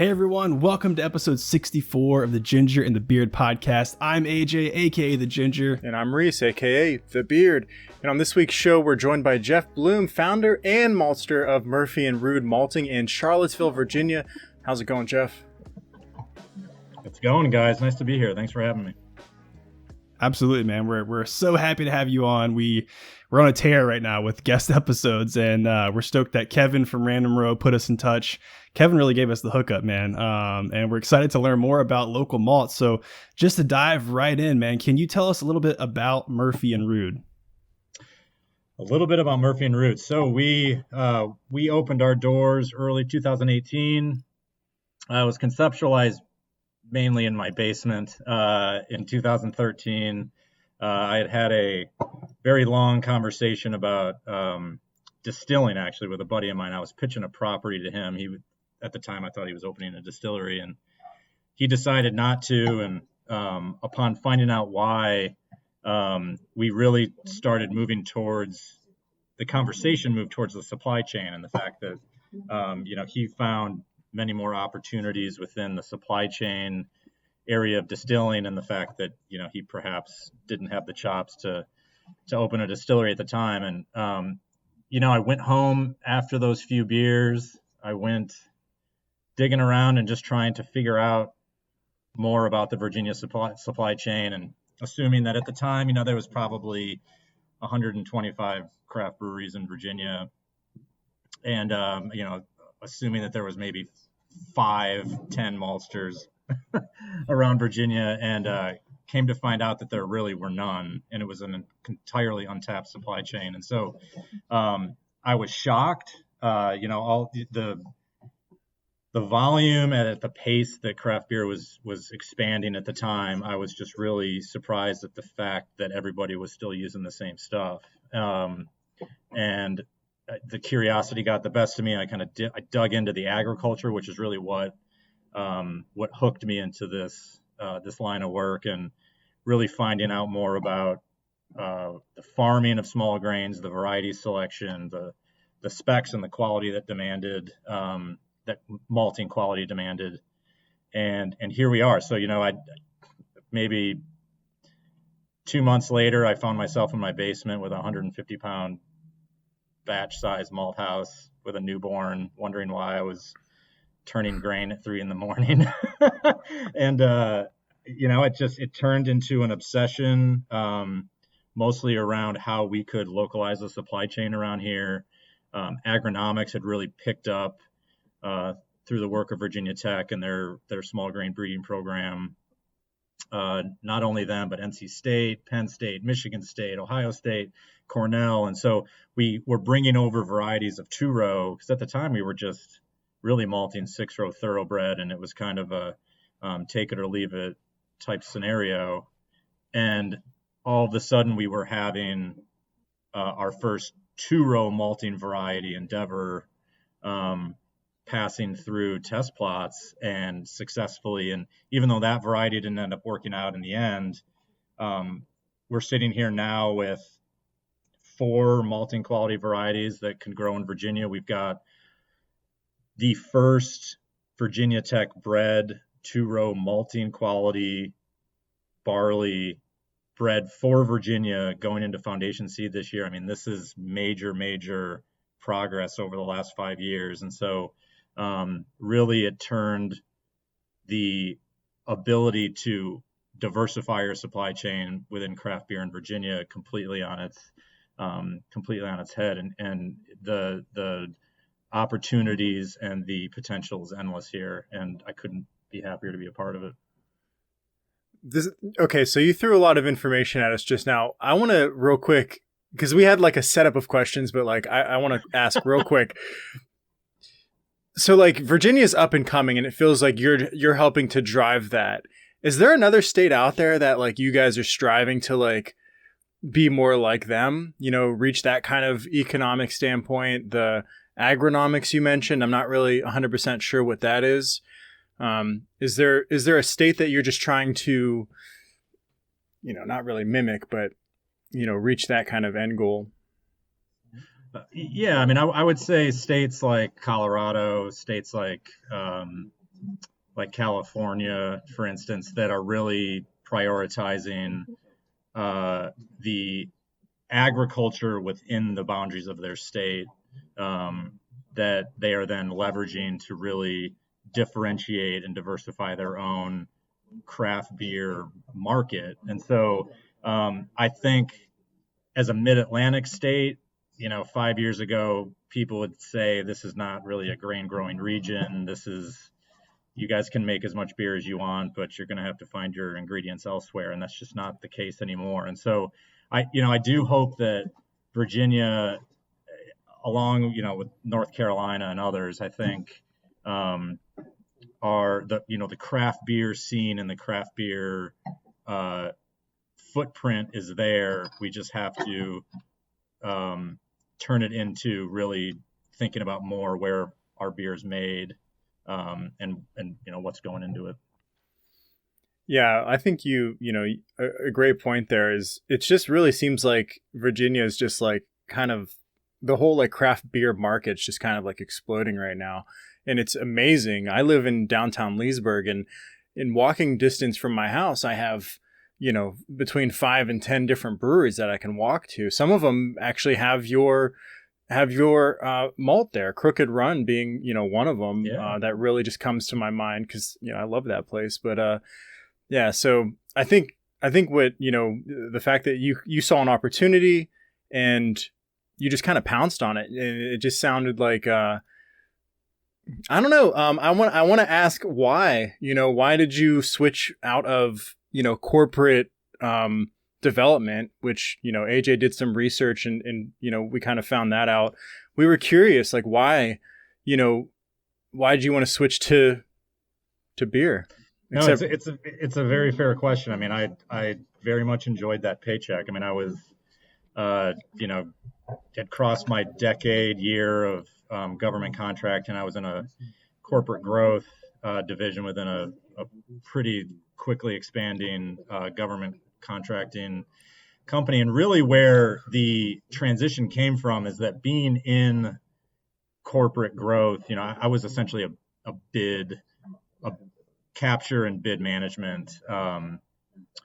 Hey everyone, welcome to episode 64 of the Ginger and the Beard podcast. I'm AJ, aka The Ginger. And I'm Reese, aka The Beard. And on this week's show, we're joined by Jeff Bloem, founder and Maltster of Murphy Rude Malting in Charlottesville, Virginia. How's it going, Jeff? It's going, guys. Nice to be here. Thanks for having me. Absolutely, man. We're so happy to have you on. We're on a tear right now with guest episodes, and we're stoked that Kevin from Random Row put us in touch. Kevin really gave us the hookup, man. And we're excited to learn more about local malts. So just to dive right in, man, can you tell us a little bit about Murphy and Rude? A little bit about Murphy and Rude. So we opened our doors early 2018. It was conceptualized mainly in my basement. In 2013, I had a very long conversation about distilling, actually, with a buddy of mine. I was pitching a property to him. At the time, I thought he was opening a distillery, and he decided not to. And upon finding out why, we really started moving towards the conversation, moved towards the supply chain, and the fact that he found many more opportunities within the supply chain area of distilling, and the fact that he perhaps didn't have the chops to open a distillery at the time. And I went home after those few beers. I went digging around and just trying to figure out more about the Virginia supply chain, and assuming that at the time there was probably 125 craft breweries in Virginia, and assuming that there was maybe 5-10 maltsters around Virginia, and came to find out that there really were none, and it was an entirely untapped supply chain. And so I was shocked. All the volume at the pace that craft beer was expanding at the time, I was just really surprised at the fact that everybody was still using the same stuff. And the curiosity got the best of me. I dug into the agriculture, which is really what hooked me into this line of work, and really finding out more about the farming of small grains, the variety selection, the specs and the quality that demanded, that malting quality demanded, and here we are. So I maybe 2 months later, I found myself in my basement with a 150-pound batch-sized malt house with a newborn, wondering why I was turning grain at 3 a.m. And it turned into an obsession, mostly around how we could localize the supply chain around here. Agronomics had really picked up through the work of Virginia Tech and their small grain breeding program. Not only them, but NC State, Penn State, Michigan State, Ohio State, Cornell. And so we were bringing over varieties of 2-row, because at the time we were just really malting 6-row thoroughbred, and it was kind of a take it or leave it type scenario. And all of a sudden we were having our first 2-row malting variety, Endeavor, passing through test plots and successfully. And even though that variety didn't end up working out in the end, we're sitting here now with 4 malting quality varieties that can grow in Virginia. We've got the first Virginia Tech bred 2-row malting quality barley bred for Virginia going into foundation seed this year. I mean, this is major progress over the last 5 years. And so really it turned the ability to diversify your supply chain within craft beer in Virginia completely on its head. And the opportunities and the potential is endless here, and I couldn't be happier to be a part of it. Okay, so you threw a lot of information at us just now. I want to real quick, because we had like a setup of questions, but I want to ask real quick. So Virginia's up and coming, and it feels like you're helping to drive that. Is there another state out there that you guys are striving to be more like them? Reach that kind of economic standpoint, the agronomics you mentioned. I'm not really 100% sure what that is. Is there a state that you're just trying to, not really mimic, but, reach that kind of end goal? Yeah, I mean, I would say states like Colorado, states like like California, for instance, that are really prioritizing the agriculture within the boundaries of their state, that they are then leveraging to really differentiate and diversify their own craft beer market. And so I think as a mid-Atlantic state, 5 years ago, people would say this is not really a grain growing region. You guys can make as much beer as you want, but you're going to have to find your ingredients elsewhere. And that's just not the case anymore. And so I do hope that Virginia, along, with North Carolina and others, I think, are the craft beer scene and the craft beer footprint is there. We just have to turn it into really thinking about more where our beer is made, and what's going into it. Yeah, I think a great point there is it just really seems like Virginia is just like kind of the whole like craft beer market's just kind of like exploding right now. And it's amazing. I live in downtown Leesburg, and in walking distance from my house, I have, between 5 and 10 different breweries that I can walk to. Some of them actually have your malt there, Crooked Run being, one of them. Yeah. That really just comes to my mind because, I love that place. But yeah, so I think what, the fact that you saw an opportunity and you just kind of pounced on it, and it just sounded like, I don't know. I want to ask why, why did you switch out of, corporate, development, which, AJ did some research and, we kind of found that out. We were curious, like why did you want to switch to beer? No, it's a very fair question. I mean, I very much enjoyed that paycheck. I mean, I was, had crossed my year of government contract, and I was in a corporate growth division within a pretty quickly expanding government contracting company. And really where the transition came from is that being in corporate growth, I was essentially a capture and bid management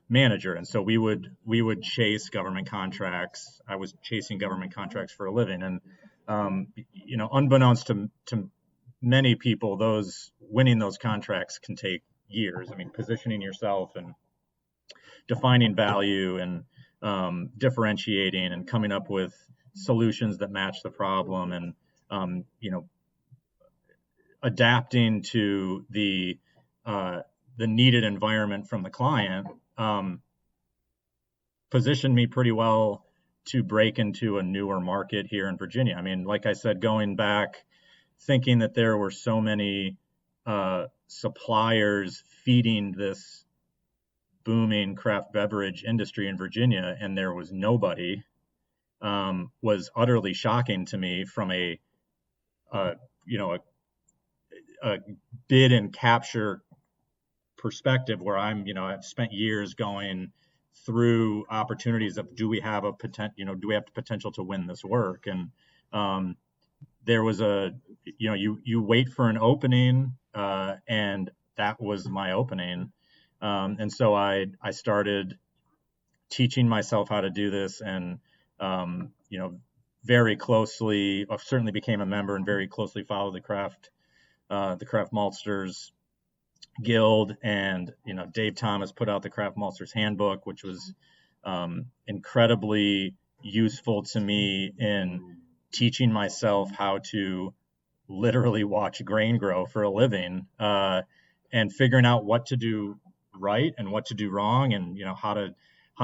manager. And so we would chase government contracts. I was chasing government contracts for a living. And, unbeknownst to many people, winning those contracts can take years. I mean, positioning yourself and defining value and differentiating and coming up with solutions that match the problem, and, adapting to the needed environment from the client, positioned me pretty well to break into a newer market here in Virginia. I mean, like I said, going back, thinking that there were so many suppliers feeding this booming craft beverage industry in Virginia, and there was nobody, was utterly shocking to me from a bid and capture perspective, where I've spent years going through opportunities of do we have the potential to win this work, and there was you wait for an opening, and that was my opening, and so I started teaching myself how to do this, and very closely, certainly became a member and very closely followed the craft Maltsters Guild, and Dave Thomas put out the Craft Maltsters Handbook, which was incredibly useful to me in teaching myself how to literally watch grain grow for a living, and figuring out what to do right and what to do wrong, and how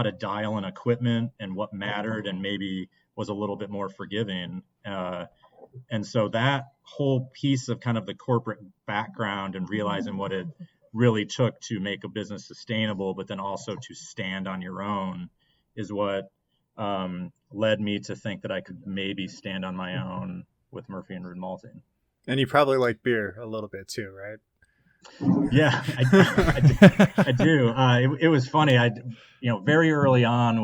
to dial in equipment and what mattered and maybe was a little bit more forgiving. And so that whole piece of kind of the corporate background and realizing what it really took to make a business sustainable, but then also to stand on your own, is what led me to think that I could maybe stand on my own with Murphy and Rude Malting. And you probably like beer a little bit too, right? Yeah, I do. It was funny. Very early on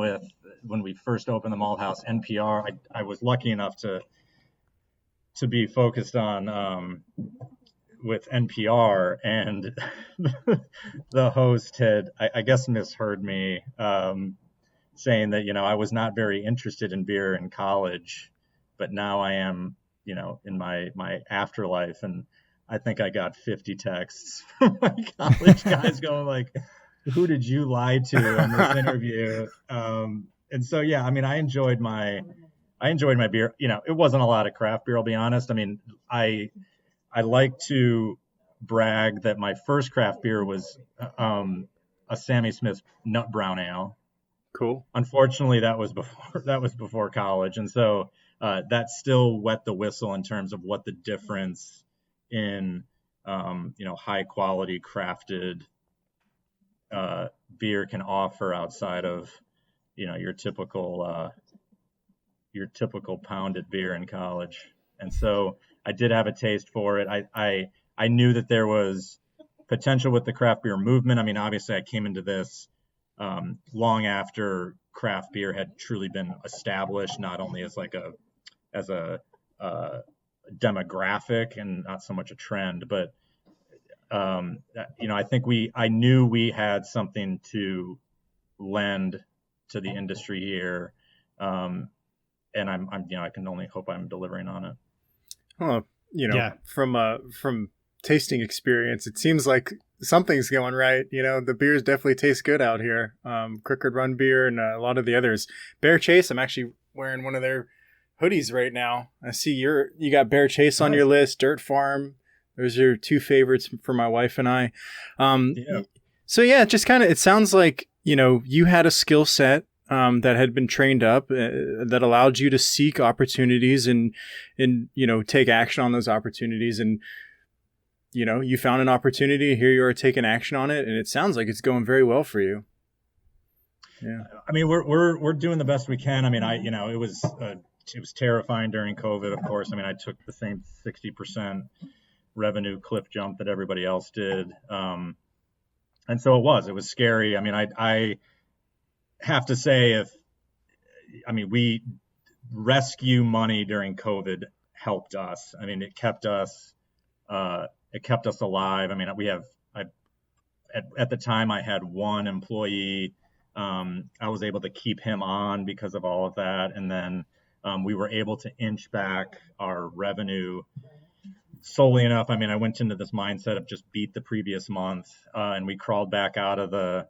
when we first opened the Malt House, NPR, I was lucky enough to be focused on with NPR, and the host had, I guess, misheard me, saying that, I was not very interested in beer in college, but now I am, in my afterlife. And I think I got 50 texts from my college guys going like, who did you lie to in this interview? And so, yeah, I mean, I enjoyed my beer. It wasn't a lot of craft beer, I'll be honest. I mean, I like to brag that my first craft beer was a Sammy Smith Nut Brown Ale. Cool. Unfortunately, that was before college, and so that still wet the whistle in terms of what the difference in high quality crafted beer can offer outside of your typical pounded beer in college. And so I did have a taste for it. I knew that there was potential with the craft beer movement. I mean, obviously I came into this long after craft beer had truly been established, not only as a demographic and not so much a trend, but I think I knew we had something to lend to the industry here, and I can only hope I'm delivering on it. Oh, from tasting experience, it seems like something's going right. The beers definitely taste good out here. Cricket Run beer and a lot of the others. Bear Chase, I'm actually wearing one of their hoodies right now. I see you got Bear Chase on your list. Dirt Farm. Those are two favorites for my wife and I. Yeah. So yeah, just kind of, it sounds like, you had a skill set that had been trained up that allowed you to seek opportunities and take action on those opportunities. And, you found an opportunity. Here you are taking action on it. And it sounds like it's going very well for you. Yeah. I mean, we're doing the best we can. I mean, it was terrifying during COVID, of course. I mean, I took the same 60% revenue cliff jump that everybody else did. And so it was scary. I mean, I have to say we rescue money during COVID helped us. I mean, it kept us alive. I mean, at the time I had one employee. I was able to keep him on because of all of that. And then we were able to inch back our revenue solely enough. I mean, I went into this mindset of just beat the previous month, and we crawled back out of the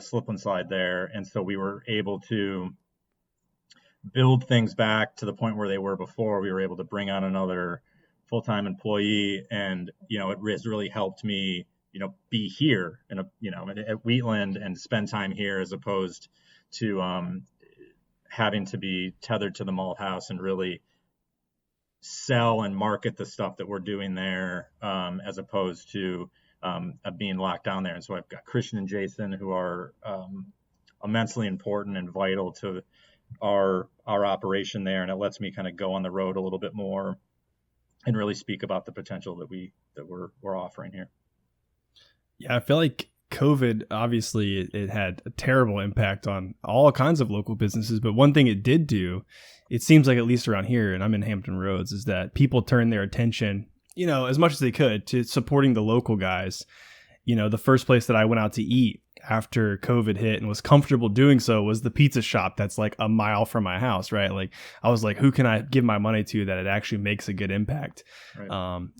slip and slide there. And so we were able to build things back to the point where they were before. We were able to bring on another full-time employee, and it has really helped me be here at Wheatland and spend time here, as opposed to having to be tethered to the malt house and really sell and market the stuff that we're doing there, as opposed to being locked down there. And so I've got Christian and Jason, who are immensely important and vital to our operation there, and it lets me kind of go on the road a little bit more and really speak about the potential that we're offering here. Yeah, I feel like COVID, obviously, it had a terrible impact on all kinds of local businesses. But one thing it did do, it seems like, at least around here, and I'm in Hampton Roads, is that people turned their attention, as much as they could, to supporting the local guys. The first place that I went out to eat after COVID hit and was comfortable doing so was the pizza shop that's like a mile from my house, right? Like, I was like, who can I give my money to that it actually makes a good impact? Right.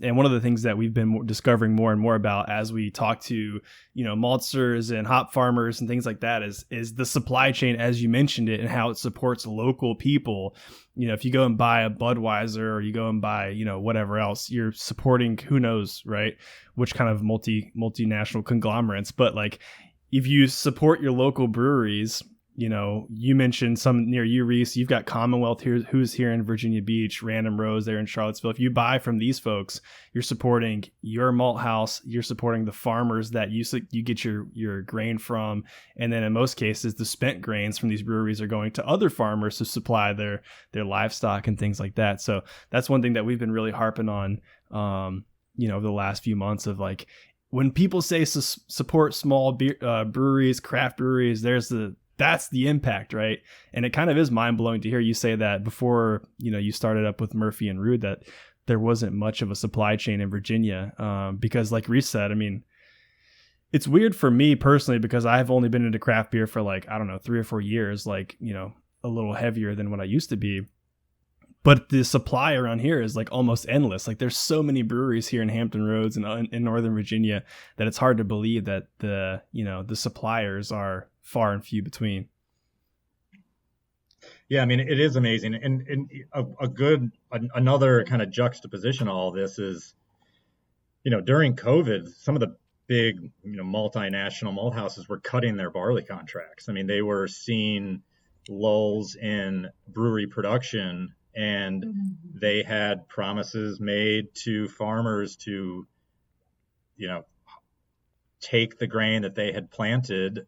And one of the things that we've been discovering more and more about as we talk to, maltsters and hop farmers and things like that is the supply chain, as you mentioned it, and how it supports local people. If you go and buy a Budweiser or you go and buy, whatever else, you're supporting, who knows, right? Which kind of multinational conglomerates. But like, if you support your local breweries, you mentioned some near you, Reese. You've got Commonwealth here, who's here in Virginia Beach, Random Rose there in Charlottesville. If you buy from these folks, you're supporting your malt house. You're supporting the farmers that you get your grain from, and then in most cases, the spent grains from these breweries are going to other farmers to supply their livestock and things like that. So that's one thing that we've been really harping on, over the last few months of like, when people say support small breweries, craft breweries, that's the impact, right? And it kind of is mind blowing to hear you say that before, you started up with Murphy and Rude, that there wasn't much of a supply chain in Virginia. Because like Reese said, I mean, it's weird for me personally because I've only been into craft beer for like, I don't know, 3 or 4 years, like, you know, a little heavier than what I used to be. But the supply around here is like almost endless. Like there's so many breweries here in Hampton Roads and in Northern Virginia that it's hard to believe that the suppliers are far and few between. Yeah, I mean, it is amazing. And another kind of juxtaposition of all this is, you know, during COVID, some of the big, you know, multinational malt houses were cutting their barley contracts. I mean, they were seeing lulls in brewery production, and they had promises made to farmers to, you know, take the grain that they had planted,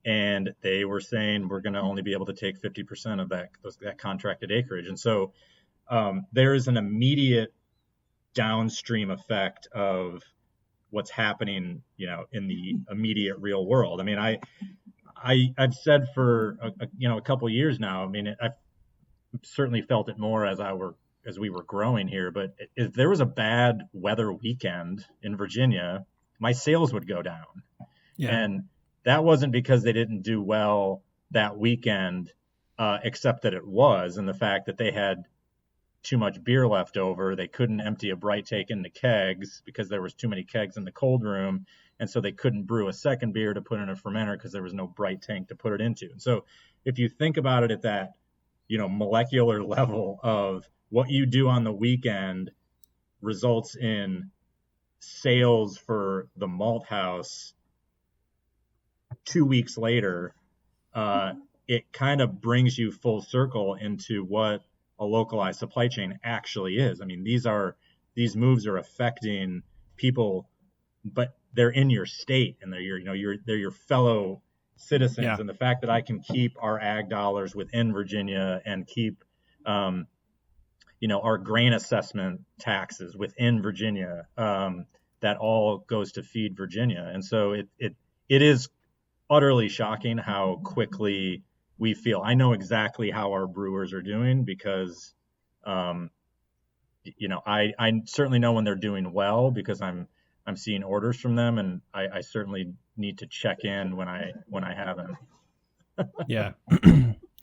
and they were saying we're going to only be able to take 50% of that contracted acreage. And so there is an immediate downstream effect of what's happening, you know, in the immediate real world. I mean, I've said for a couple of years now. I mean, I've certainly felt it more as we were growing here. But if there was a bad weather weekend in Virginia, my sales would go down. Yeah. And that wasn't because they didn't do well that weekend, except that it was, and the fact that they had too much beer left over. They couldn't empty a bright take into kegs because there was too many kegs in the cold room. And so they couldn't brew a second beer to put in a fermenter because there was no bright tank to put it into. And so if you think about it at that, you know, molecular level of what you do on the weekend results in sales for the malt house 2 weeks later, it kind of brings you full circle into what a localized supply chain actually is. I mean, these moves are affecting people, but they're in your state and they're your fellow citizens. Yeah. And the fact that I can keep our ag dollars within Virginia and keep, our grain assessment taxes within Virginia, that all goes to feed Virginia. And so it is utterly shocking how quickly we feel. I know exactly how our brewers are doing because, I certainly know when they're doing well because I'm seeing orders from them, and I certainly need to check in when I have them. Yeah.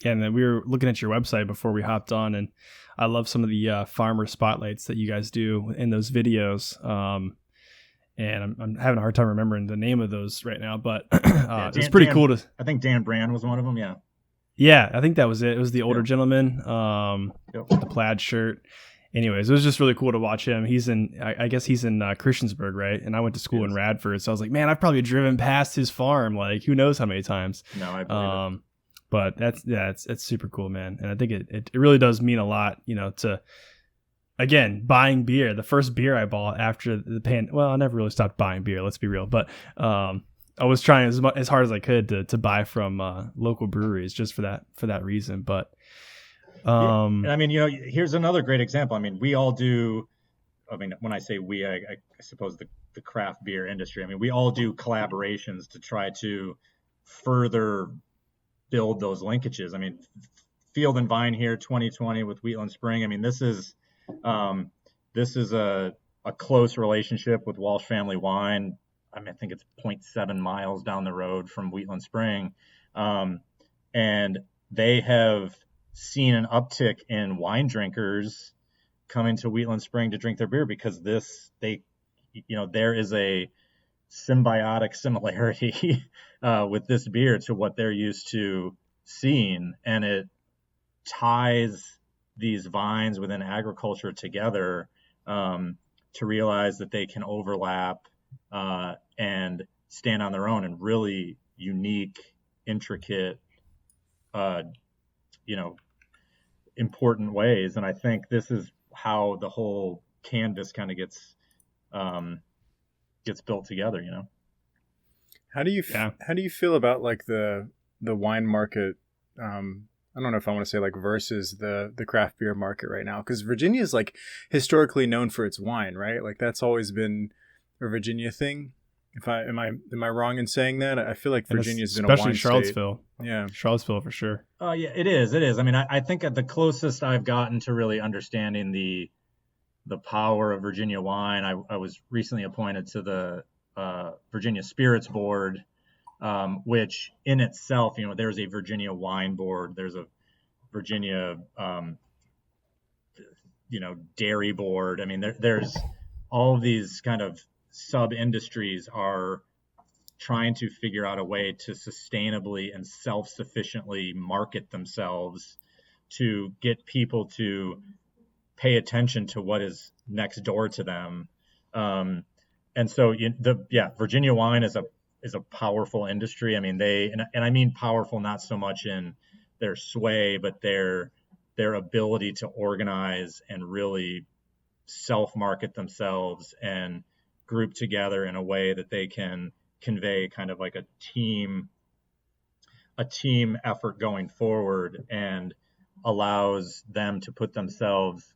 Yeah, and then we were looking at your website before we hopped on, and I love some of the farmer spotlights that you guys do in those videos. And I'm having a hard time remembering the name of those right now, but it's pretty cool to. I think Dan Brand was one of them. Yeah. Yeah, I think that was it. It was the older gentleman with the plaid shirt. Anyways, it was just really cool to watch him. I guess he's in Christiansburg, right? And I went to school in Radford, so I was like, man, I've probably driven past his farm, like who knows how many times. No, I believe it. But it's super cool, man. And I think it really does mean a lot, to, again, buying beer. The first beer I bought after the well, I never really stopped buying beer, let's be real. But I was trying as hard as I could to buy from local breweries just for that reason. But and I mean, here's another great example. I mean, we all do. I mean, when I say we, I suppose the craft beer industry. I mean, we all do collaborations to try to further build those linkages. I mean, Field and Vine here, 2020 with Wheatland Spring. I mean, this is a close relationship with Walsh Family Wine. I mean, I think it's 0.7 miles down the road from Wheatland Spring, and they have seen an uptick in wine drinkers coming to Wheatland Spring to drink their beer because there is a symbiotic similarity with this beer to what they're used to seeing, and it ties these vines within agriculture together to realize that they can overlap and stand on their own in really unique, intricate, important ways. And I think this is how the whole canvas kind of gets built together. How do you feel about like the wine market? I don't know if I want to say like versus the craft beer market right now, because Virginia is like historically known for its wine, right? Like that's always been a Virginia thing. Am I wrong in saying that? I feel like Virginia's been a wine especially Charlottesville. State. Yeah, Charlottesville for sure. Yeah, it is. I mean, I think the closest I've gotten to really understanding the the power of Virginia wine. I was recently appointed to the Virginia Spirits Board, which in itself, there's a Virginia Wine Board, there's a Virginia, dairy board. I mean, there's all of these kind of sub industries are trying to figure out a way to sustainably and self-sufficiently market themselves to get people to pay attention to what is next door to them. And so Virginia wine is a powerful industry. I mean, and I mean powerful not so much in their sway, but their ability to organize and really self-market themselves and group together in a way that they can convey kind of like a team effort going forward, and allows them to put themselves,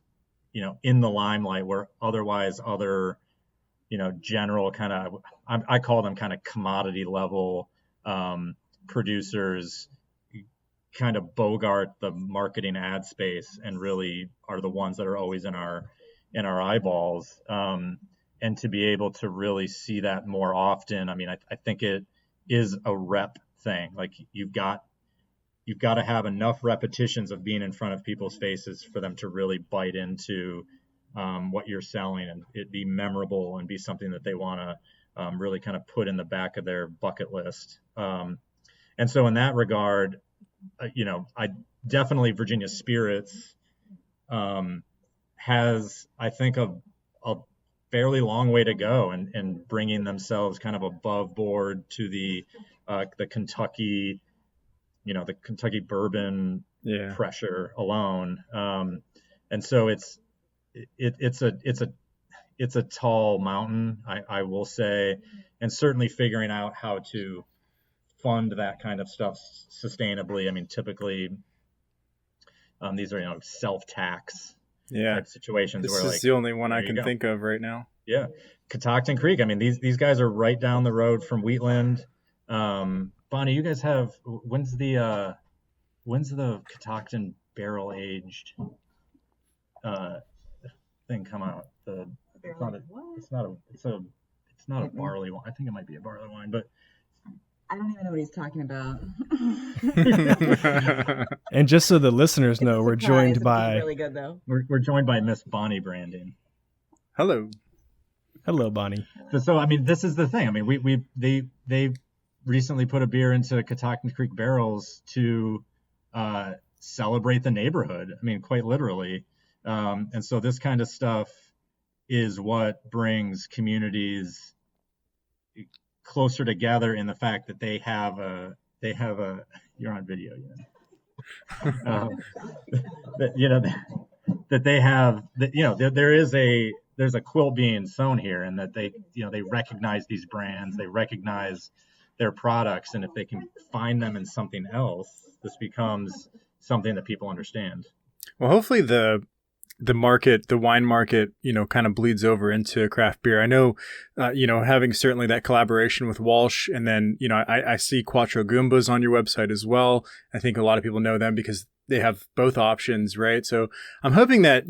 in the limelight where otherwise other, general kind of, I call them kind of commodity level producers kind of bogart the marketing ad space and really are the ones that are always in our eyeballs. And to be able to really see that more often, I mean, I think it is a rep thing. Like you've got to have enough repetitions of being in front of people's faces for them to really bite into what you're selling, and it be memorable and be something that they want to really kind of put in the back of their bucket list. And so in that regard, I definitely Virginia Spirits has, I think, a fairly long way to go and bringing themselves kind of above board to the Kentucky, the Kentucky bourbon pressure alone. And so it's a tall mountain, I will say, and certainly figuring out how to fund that kind of stuff sustainably. I mean, typically these are, self-tax type situations. This where is the only one I can think of right now. Yeah. Catoctin Creek. I mean, these guys are right down the road from Wheatland. Bonnie, you guys have, when's the Catoctin barrel aged thing come out? It's not a barley wine. I think it might be a barley wine, but I don't even know what he's talking about. And just so the listeners know, we're joined by really good though. We're joined by Miss Bonnie Branding. Hello, Bonnie. So I mean, this is the thing. I mean, they recently put a beer into Catoctin Creek barrels to celebrate the neighborhood. I mean, quite literally. And so this kind of stuff is what brings communities closer together in the fact that they have a you're on video, that they have that, there's a quilt being sewn here, and that they recognize these brands, they recognize their products, and if they can find them in something else, this becomes something that people understand. Well, hopefully the wine market, kind of bleeds over into craft beer. I know, having certainly that collaboration with Walsh, and then, I see Quattro Goombas on your website as well. I think a lot of people know them because they have both options, right? So I'm hoping that,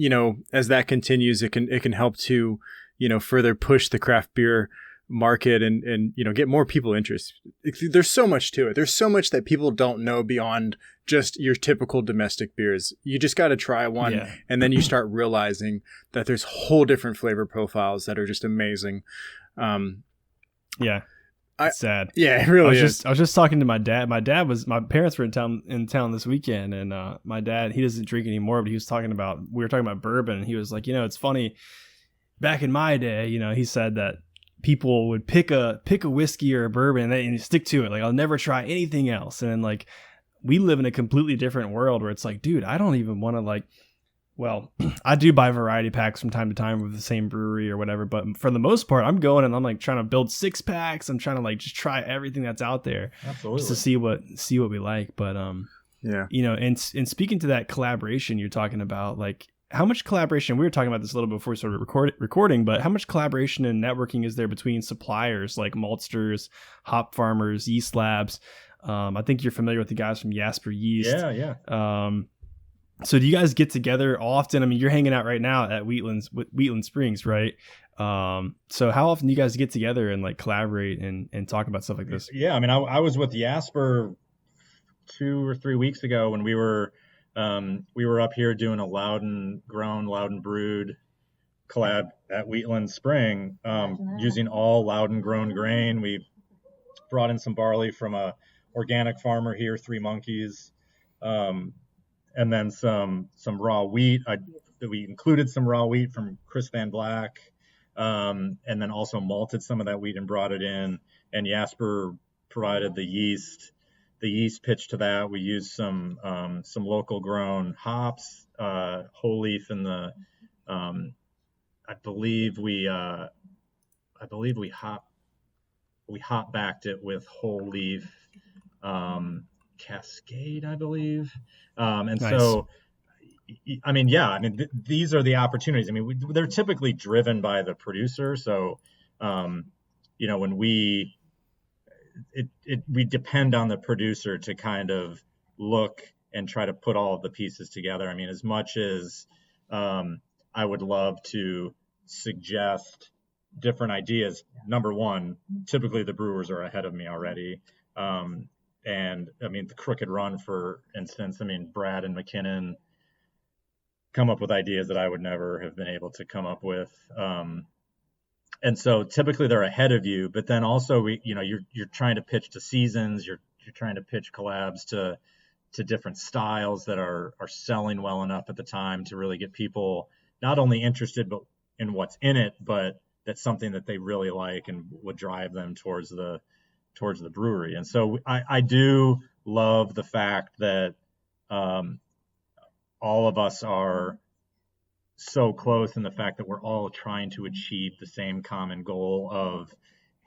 as that continues, it can help to, further push the craft beer market and get more people interested. There's so much to it. There's so much that people don't know beyond just your typical domestic beers. You just got to try one, and then you start realizing that there's whole different flavor profiles that are just amazing. It's sad. Yeah, it really is. I was just talking to my dad. My parents were in town this weekend, and my dad, he doesn't drink anymore, but we were talking about bourbon, and he was like, it's funny, back in my day, he said that people would pick a whiskey or a bourbon and stick to it. Like, I'll never try anything else. And then, like, we live in a completely different world where it's like, dude, I don't even want to I do buy variety packs from time to time with the same brewery or whatever. But for the most part, I'm going and I'm like trying to build 6-packs. I'm trying to just try everything that's out there. Absolutely. Just to see what we like. But, and speaking to that collaboration you're talking about, like, how much collaboration, we were talking about this a little before we started recording, but how much collaboration and networking is there between suppliers like maltsters, hop farmers, yeast labs? I think you're familiar with the guys from Jasper Yeast. Yeah. So do you guys get together often? I mean, you're hanging out right now at Wheatland Springs, right? So how often do you guys get together and like collaborate and talk about stuff like this? Yeah, I mean, I was with Jasper 2 or 3 weeks ago when we were up here doing a Loudon grown, Loudon brewed collab at Wheatland Spring, using all Loudon grown grain. We brought in some barley from a organic farmer here, Three Monkeys, and then some raw wheat. We included some raw wheat from Chris Van Black, and then also malted some of that wheat and brought it in. And Jasper provided the yeast. The yeast pitch to that. We used some local grown hops, whole leaf in the. I believe we hop backed it with whole leaf Cascade, I believe. And Nice. so, I mean, yeah, I mean, these are the opportunities. I mean, they're typically driven by the producer. So, when we depend on the producer to kind of look and try to put all of the pieces together. I mean, as much as I would love to suggest different ideas. Number one, typically the brewers are ahead of me already. And I mean, the Crooked Run, for instance, I mean, Brad and McKinnon come up with ideas that I would never have been able to come up with. And so typically they're ahead of you, but then also you're trying to pitch to seasons, you're trying to pitch collabs to different styles that are selling well enough at the time to really get people not only interested but in what's in it, but that's something that they really like and would drive them towards the brewery. And so I do love the fact that all of us are so close, in the fact that we're all trying to achieve the same common goal of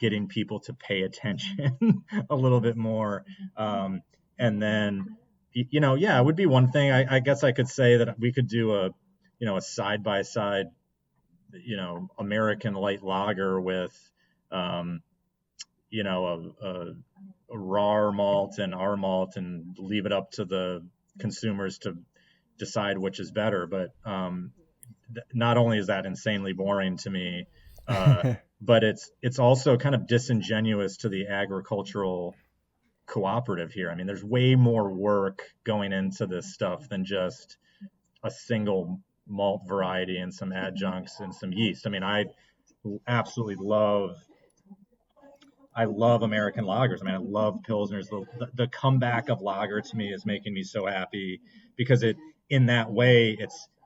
getting people to pay attention a little bit more. And then, yeah, it would be one thing. I guess I could say that we could do a side-by-side, American light lager with, a raw malt and our malt, and leave it up to the consumers to decide which is better. But not only is that insanely boring to me, but it's also kind of disingenuous to the agricultural cooperative here. I mean, there's way more work going into this stuff than just a single malt variety and some adjuncts and some yeast. I mean, I absolutely love American lagers. I mean, I love Pilsners. The comeback of lager to me is making me so happy, because in that way,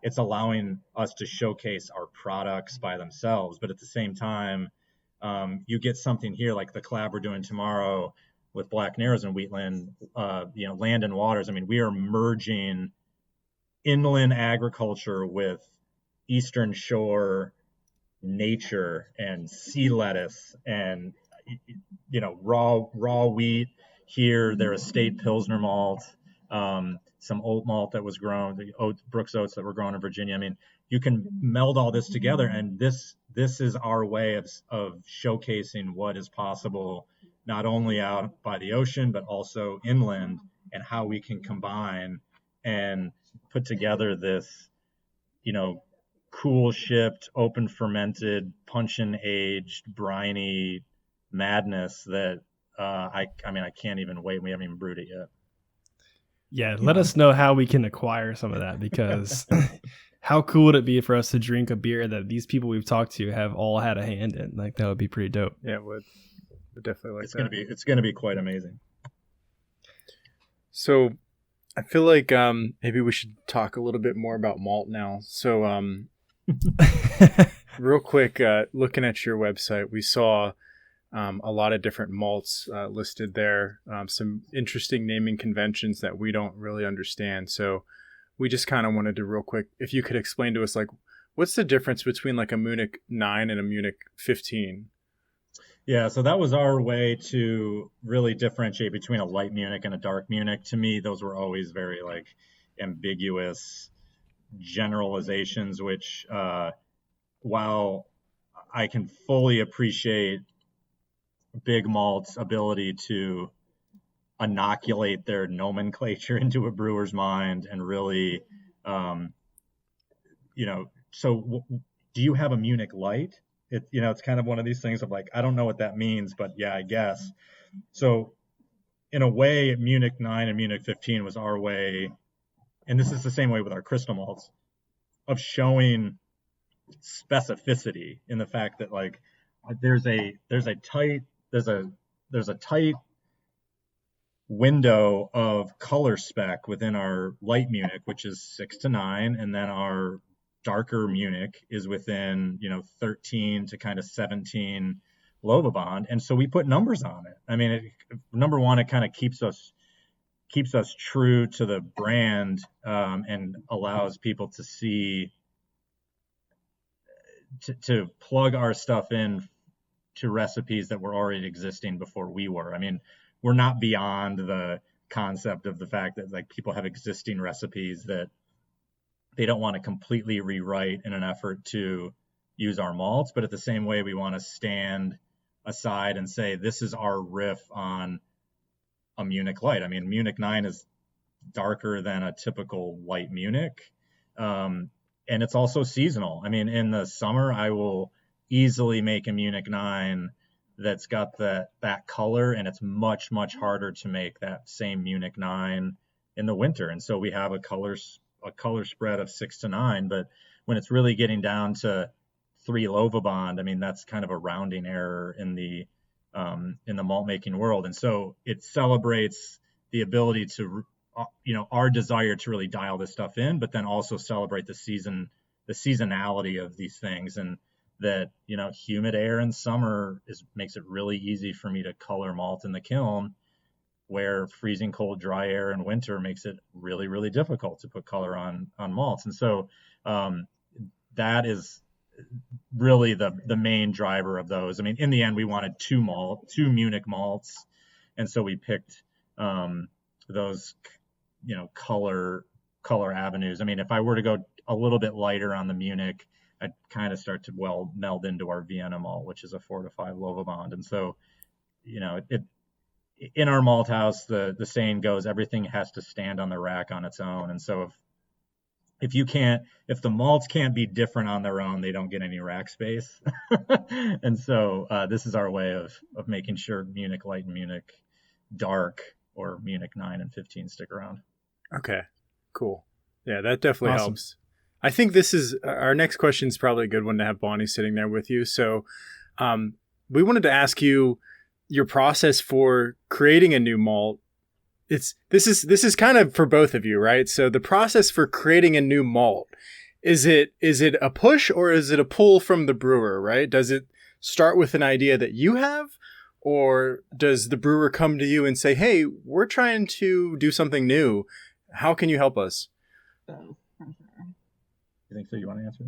it's allowing us to showcase our products by themselves. But at the same time, you get something here like the collab we're doing tomorrow with Black Narrows and Wheatland, Land and Waters. I mean, we are merging inland agriculture with Eastern Shore nature and sea lettuce and raw wheat here, their estate Pilsner malt, some oat malt that was grown, the Brooks oats that were grown in Virginia. I mean, you can meld all this together, and this is our way of showcasing what is possible, not only out by the ocean but also inland, and how we can combine and put together this, cool shipped, open fermented, punch and aged, briny madness that I can't even wait. We haven't even brewed it yet. Yeah, let us know how we can acquire some of that, because how cool would it be for us to drink a beer that these people we've talked to have all had a hand in? Like, that would be pretty dope. Yeah, it would. Definitely like that. It's gonna be quite amazing. So I feel like maybe we should talk a little bit more about malt now. So real quick, looking at your website, we saw a lot of different malts listed there, some interesting naming conventions that we don't really understand. So we just kind of wanted to real quick, if you could explain to us, like, what's the difference between like a Munich 9 and a Munich 15? Yeah, so that was our way to really differentiate between a light Munich and a dark Munich. To me, those were always very like ambiguous generalizations, which while I can fully appreciate Big Malt's ability to inoculate their nomenclature into a brewer's mind and really So do you have a Munich Light? It's kind of one of these things of like, I don't know what that means, but yeah, I guess. So in a way, Munich 9 and Munich 15 was our way, and this is the same way with our crystal malts, of showing specificity in the fact that like there's a tight window of color spec within our light Munich, which is 6 to 9, and then our darker Munich is within 13 to kind of 17 Lovabond, and so we put numbers on it. I mean, number one, it kind of keeps us true to the brand, and allows people to see, to plug our stuff in to recipes that were already existing before we were. I mean, we're not beyond the concept of the fact that like people have existing recipes that they don't want to completely rewrite in an effort to use our malts, but at the same way, we want to stand aside and say, this is our riff on a Munich Light. I mean, Munich 9 is darker than a typical light Munich. And it's also seasonal. I mean, in the summer, I will easily make a Munich 9 that's got that color, and it's much, much harder to make that same Munich 9 in the winter. And so we have a color spread of 6 to 9, but when it's really getting down to 3 Lovabond, I mean, that's kind of a rounding error in the malt making world. And so it celebrates the ability to, our desire to really dial this stuff in, but then also celebrate the seasonality of these things. And that, humid air in summer makes it really easy for me to color malt in the kiln, where freezing cold, dry air in winter makes it really, really difficult to put color on malts. And so that is really the main driver of those. I mean, in the end, we wanted two Munich malts, and so we picked those, color avenues. I mean, if I were to go a little bit lighter on the Munich, I'd kind of start to meld into our Vienna malt, which is a 4 to 5 Lovabond. And so, in our malt house, the saying goes, everything has to stand on the rack on its own. And so if the malts can't be different on their own, they don't get any rack space. And so this is our way of making sure Munich Light and Munich Dark, or Munich 9 and 15, stick around. Okay, cool. Yeah, that definitely helps. I think this is our next question is probably a good one to have Bonnie sitting there with you. So we wanted to ask you your process for creating a new malt. This is kind of for both of you, right? So the process for creating a new malt, is it a push or is it a pull from the brewer, right? Does it start with an idea that you have, or does the brewer come to you and say, hey, we're trying to do something new. How can you help us? Both, for sure. You think so? You want to answer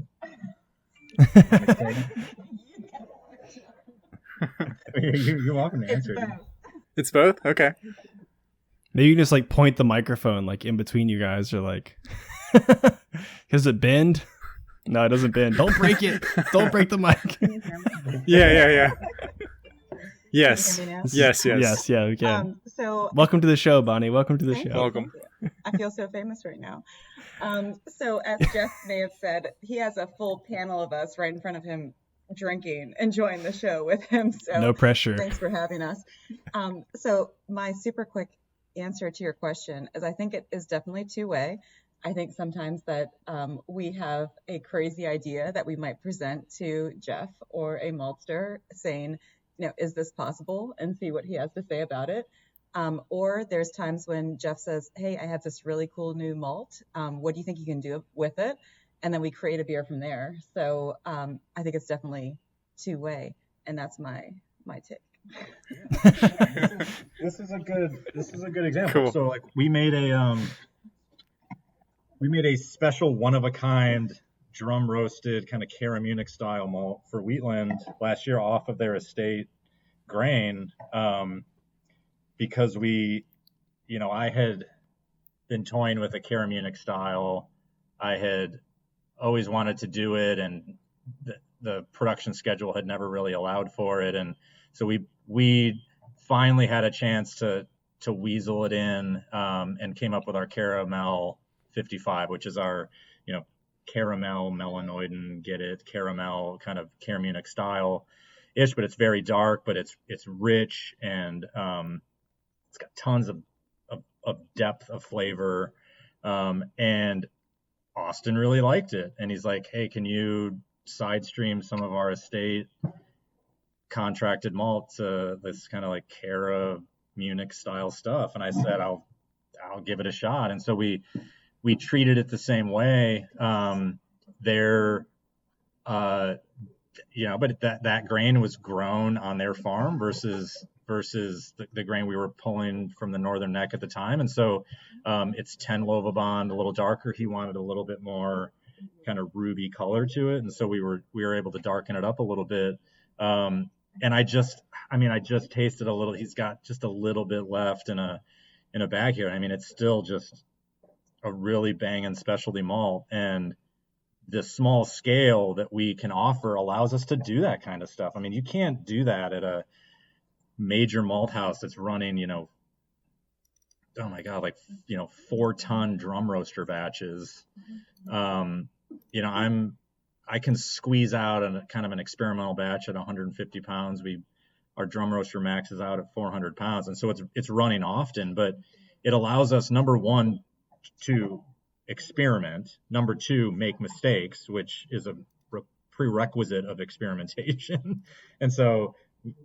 it? You're welcome to answer it. It's both? Okay. Maybe you can just like point the microphone like in between you guys, or like, does it bend? No, it doesn't bend. Don't break it. Don't break the mic. Yeah. Yes. Yes. Yeah, we can. So welcome to the show, Bonnie. Welcome to the show. Welcome. I feel so famous right now. So as Jeff may have said, he has a full panel of us right in front of him drinking, enjoying the show with him. So no pressure. Thanks for having us. So my super quick answer to your question is, I think it is definitely two-way. I think sometimes that we have a crazy idea that we might present to Jeff or a Maltster saying, is this possible, and see what he has to say about it. Or there's times when Jeff says, hey, I have this really cool new malt. What do you think you can do with it? And then we create a beer from there. So I think it's definitely two-way, and that's my take. This is a good example. Cool. So like we made a special one of a kind drum roasted kind of Cara Munich style malt for Wheatland last year off of their estate grain, because I had been toying with a Cara Munich style. I had always wanted to do it, and the production schedule had never really allowed for it. And so we finally had a chance to weasel it in, and came up with our caramel 55, which is our, caramel melanoidin, get it, caramel kind of Carmenic style ish, but it's very dark, but it's rich, and it's got tons of depth of flavor. And Austin really liked it. And he's like, hey, can you side stream some of our estate contracted malt to this kind of like Cara Munich style stuff? And I said, I'll give it a shot. And so we treated it the same way. But that grain was grown on their farm versus the grain we were pulling from the northern neck at the time. And so it's 10 Lovabond, a little darker. He wanted a little bit more kind of ruby color to it. And so we were able to darken it up a little bit. And I just tasted a little. He's got just a little bit left in a bag here. I mean, it's still just a really banging specialty malt, and the small scale that we can offer allows us to do that kind of stuff. I mean, you can't do that at a major malt house that's running, 4-ton drum roaster batches. I can squeeze out a kind of an experimental batch at 150 pounds. Our drum roaster max is out at 400 pounds. And so it's running often, but it allows us, number one, to experiment, number two, make mistakes, which is a prerequisite of experimentation. And so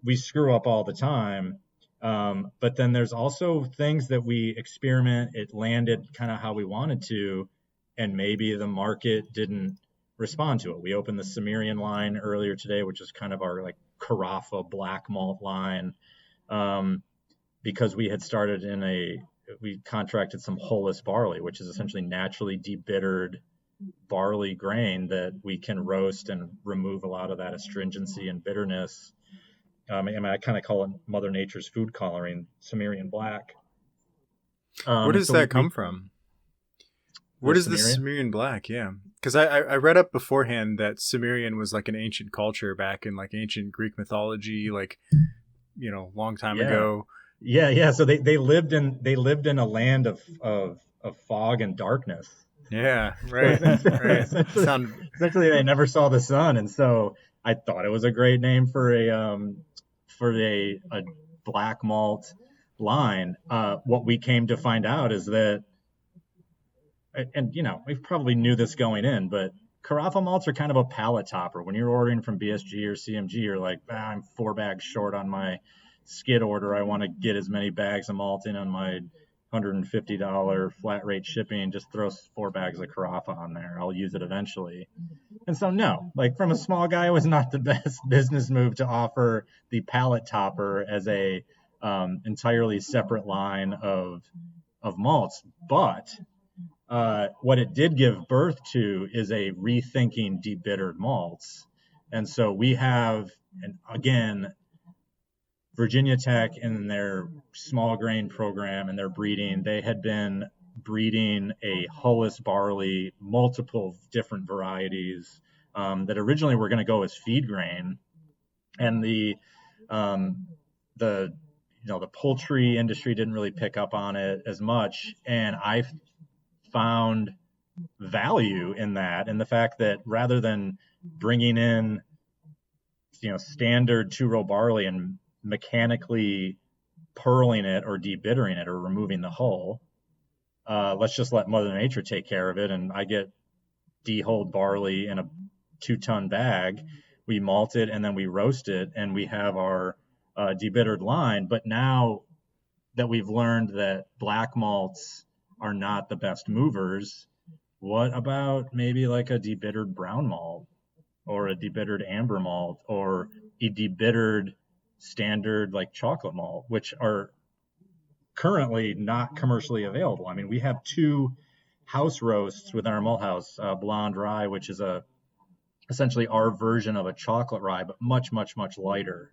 we screw up all the time. But then there's also things that we experiment. It landed kind of how we wanted to, and maybe the market didn't respond to it. We opened the Cimmerian line earlier today, which is kind of our like Carafa black malt line, because we had started we contracted some Hollis barley, which is essentially naturally debittered barley grain that we can roast and remove a lot of that astringency and bitterness. I kind of call it Mother Nature's food coloring, Cimmerian black. Where does that come from? Where does the Cimmerian black? Yeah. Because I read up beforehand that Cimmerian was like an ancient culture back in like ancient Greek mythology, like, long time ago. Yeah. So they lived in a land of fog and darkness. Yeah, right. Essentially, they never saw the sun, and so I thought it was a great name for a black malt line. What we came to find out is that, and we probably knew this going in, but Carafa malts are kind of a palate topper. When you're ordering from BSG or CMG, you're like, I'm 4 bags short on my skid order. I want to get as many bags of malt in on my $150 flat rate shipping. Just throw 4 bags of Carafa on there. I'll use it eventually. And so no, like from a small guy, it was not the best business move to offer the palate topper as a entirely separate line of malts. But what it did give birth to is a rethinking debittered malts. And so we have, and again, Virginia Tech in their small grain program and their breeding, they had been breeding a Hollis barley, multiple different varieties that originally were going to go as feed grain, and the poultry industry didn't really pick up on it as much, and I found value in that, and the fact that rather than bringing in standard 2-row barley and mechanically purling it or debittering it or removing the hull, let's just let Mother Nature take care of it, and I get de-hulled barley in a 2-ton bag. We malt it and then we roast it, and we have our debittered line. But now that we've learned that black malts are not the best movers, what about maybe like a debittered brown malt or a debittered amber malt or a debittered standard like chocolate malt, which are currently not commercially available? I mean, we have 2 house roasts within our malt house, Blonde Rye, which is essentially our version of a chocolate rye, but much, much, much lighter,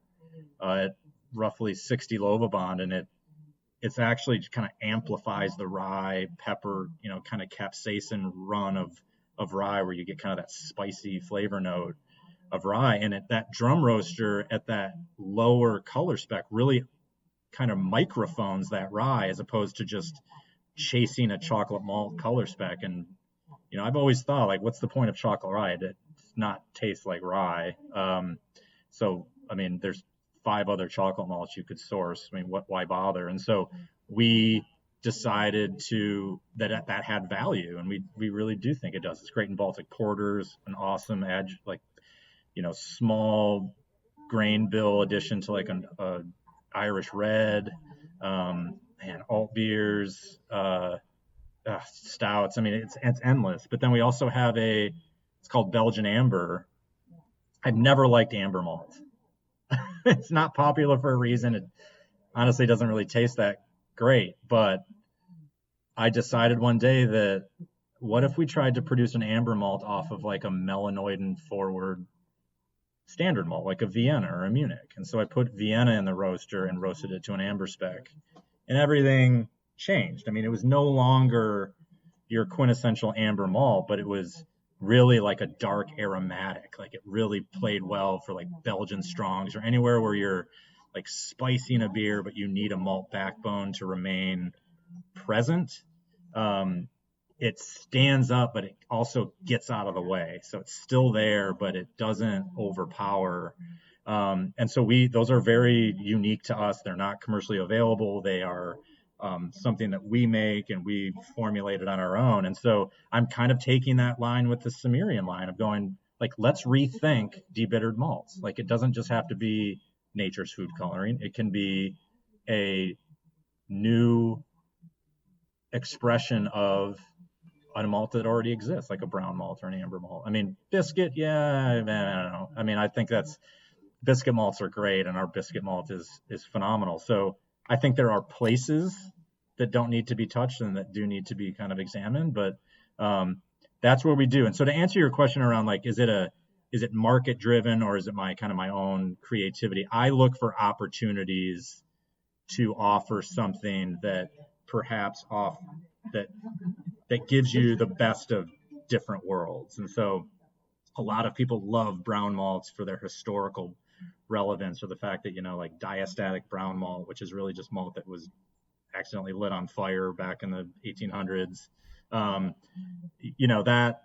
at roughly 60 Lovabond, and it's actually kind of amplifies the rye pepper, kind of capsaicin run of rye, where you get kind of that spicy flavor note of rye. And that drum roaster at that lower color spec really kind of microphones that rye, as opposed to just chasing a chocolate malt color spec. And, I've always thought, like, what's the point of chocolate rye? It does not taste like rye. So, there's 5 other chocolate malts you could source. Why bother? And so we decided that had value, and we really do think it does. It's great in Baltic porters, an awesome edge, like, small grain bill addition to like a Irish red, alt beers, stouts. It's endless. But then we also have it's called Belgian Amber. I've never liked amber malt. It's not popular for a reason. It honestly doesn't really taste that great. But I decided one day that what if we tried to produce an amber malt off of like a melanoidin forward standard malt, like a Vienna or a Munich. And so I put Vienna in the roaster and roasted it to an amber spec, and everything changed. It was no longer your quintessential amber malt, but it was really like a dark aromatic. Like it really played well for like Belgian strongs or anywhere where you're like spicing a beer, but you need a malt backbone to remain present. It stands up, but it also gets out of the way. So it's still there, but it doesn't overpower. And so those are very unique to us. They're not commercially available. They are something that we make and we formulated on our own. And so I'm kind of taking that line with the Cimmerian line of going, like, let's rethink debittered malts. Like, it doesn't just have to be nature's food coloring. It can be a new expression of a malt that already exists, like a brown malt or an amber malt. Biscuit, I don't know. I think biscuit malts are great, and our biscuit malt is phenomenal. So I think there are places that don't need to be touched and that do need to be kind of examined, but that's where we do. And so to answer your question around like, is it market driven or is it my own creativity? I look for opportunities to offer something that perhaps that gives you the best of different worlds. And so a lot of people love brown malts for their historical relevance, or the fact that, like diastatic brown malt, which is really just malt that was accidentally lit on fire back in the 1800s. That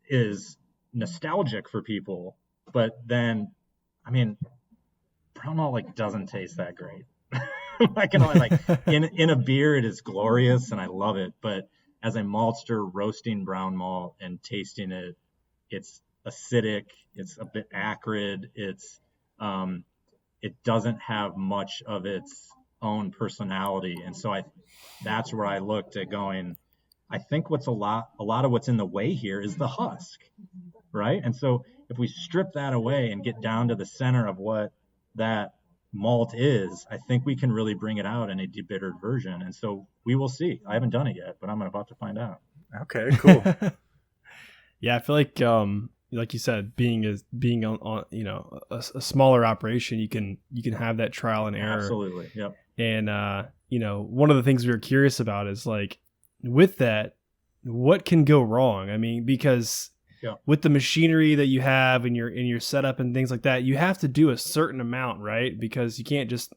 is nostalgic for people, but then, brown malt like doesn't taste that great. I can only in a beer, it is glorious and I love it. But as a maltster roasting brown malt and tasting it, it's acidic, it's a bit acrid, it doesn't have much of its own personality. And so that's where I looked at going, I think a lot of what's in the way here is the husk, right? And so if we strip that away and get down to the center of what that malt is, I think we can really bring it out in a debittered version. And so we will see. I haven't done it yet, but I'm about to find out. Okay, cool. Yeah, I feel like you said, being on a smaller operation, you can have that trial and error. Absolutely. Yep. And one of the things we were curious about is like, with that, what can go wrong? Because with the machinery that you have and your setup and things like that, you have to do a certain amount, right? Because you can't just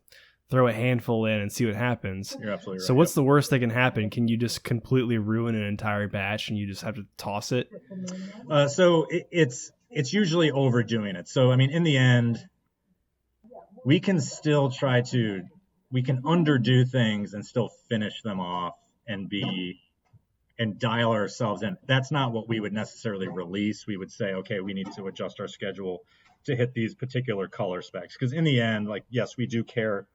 throw a handful in and see what happens. You're absolutely right. So what's the worst that can happen? Can you just completely ruin an entire batch and you just have to toss it? So it's usually overdoing it. So, in the end, we can still we can underdo things and still finish them off and dial ourselves in. That's not what we would necessarily release. We would say, okay, we need to adjust our schedule to hit these particular color specs. Because in the end, like, yes, we do care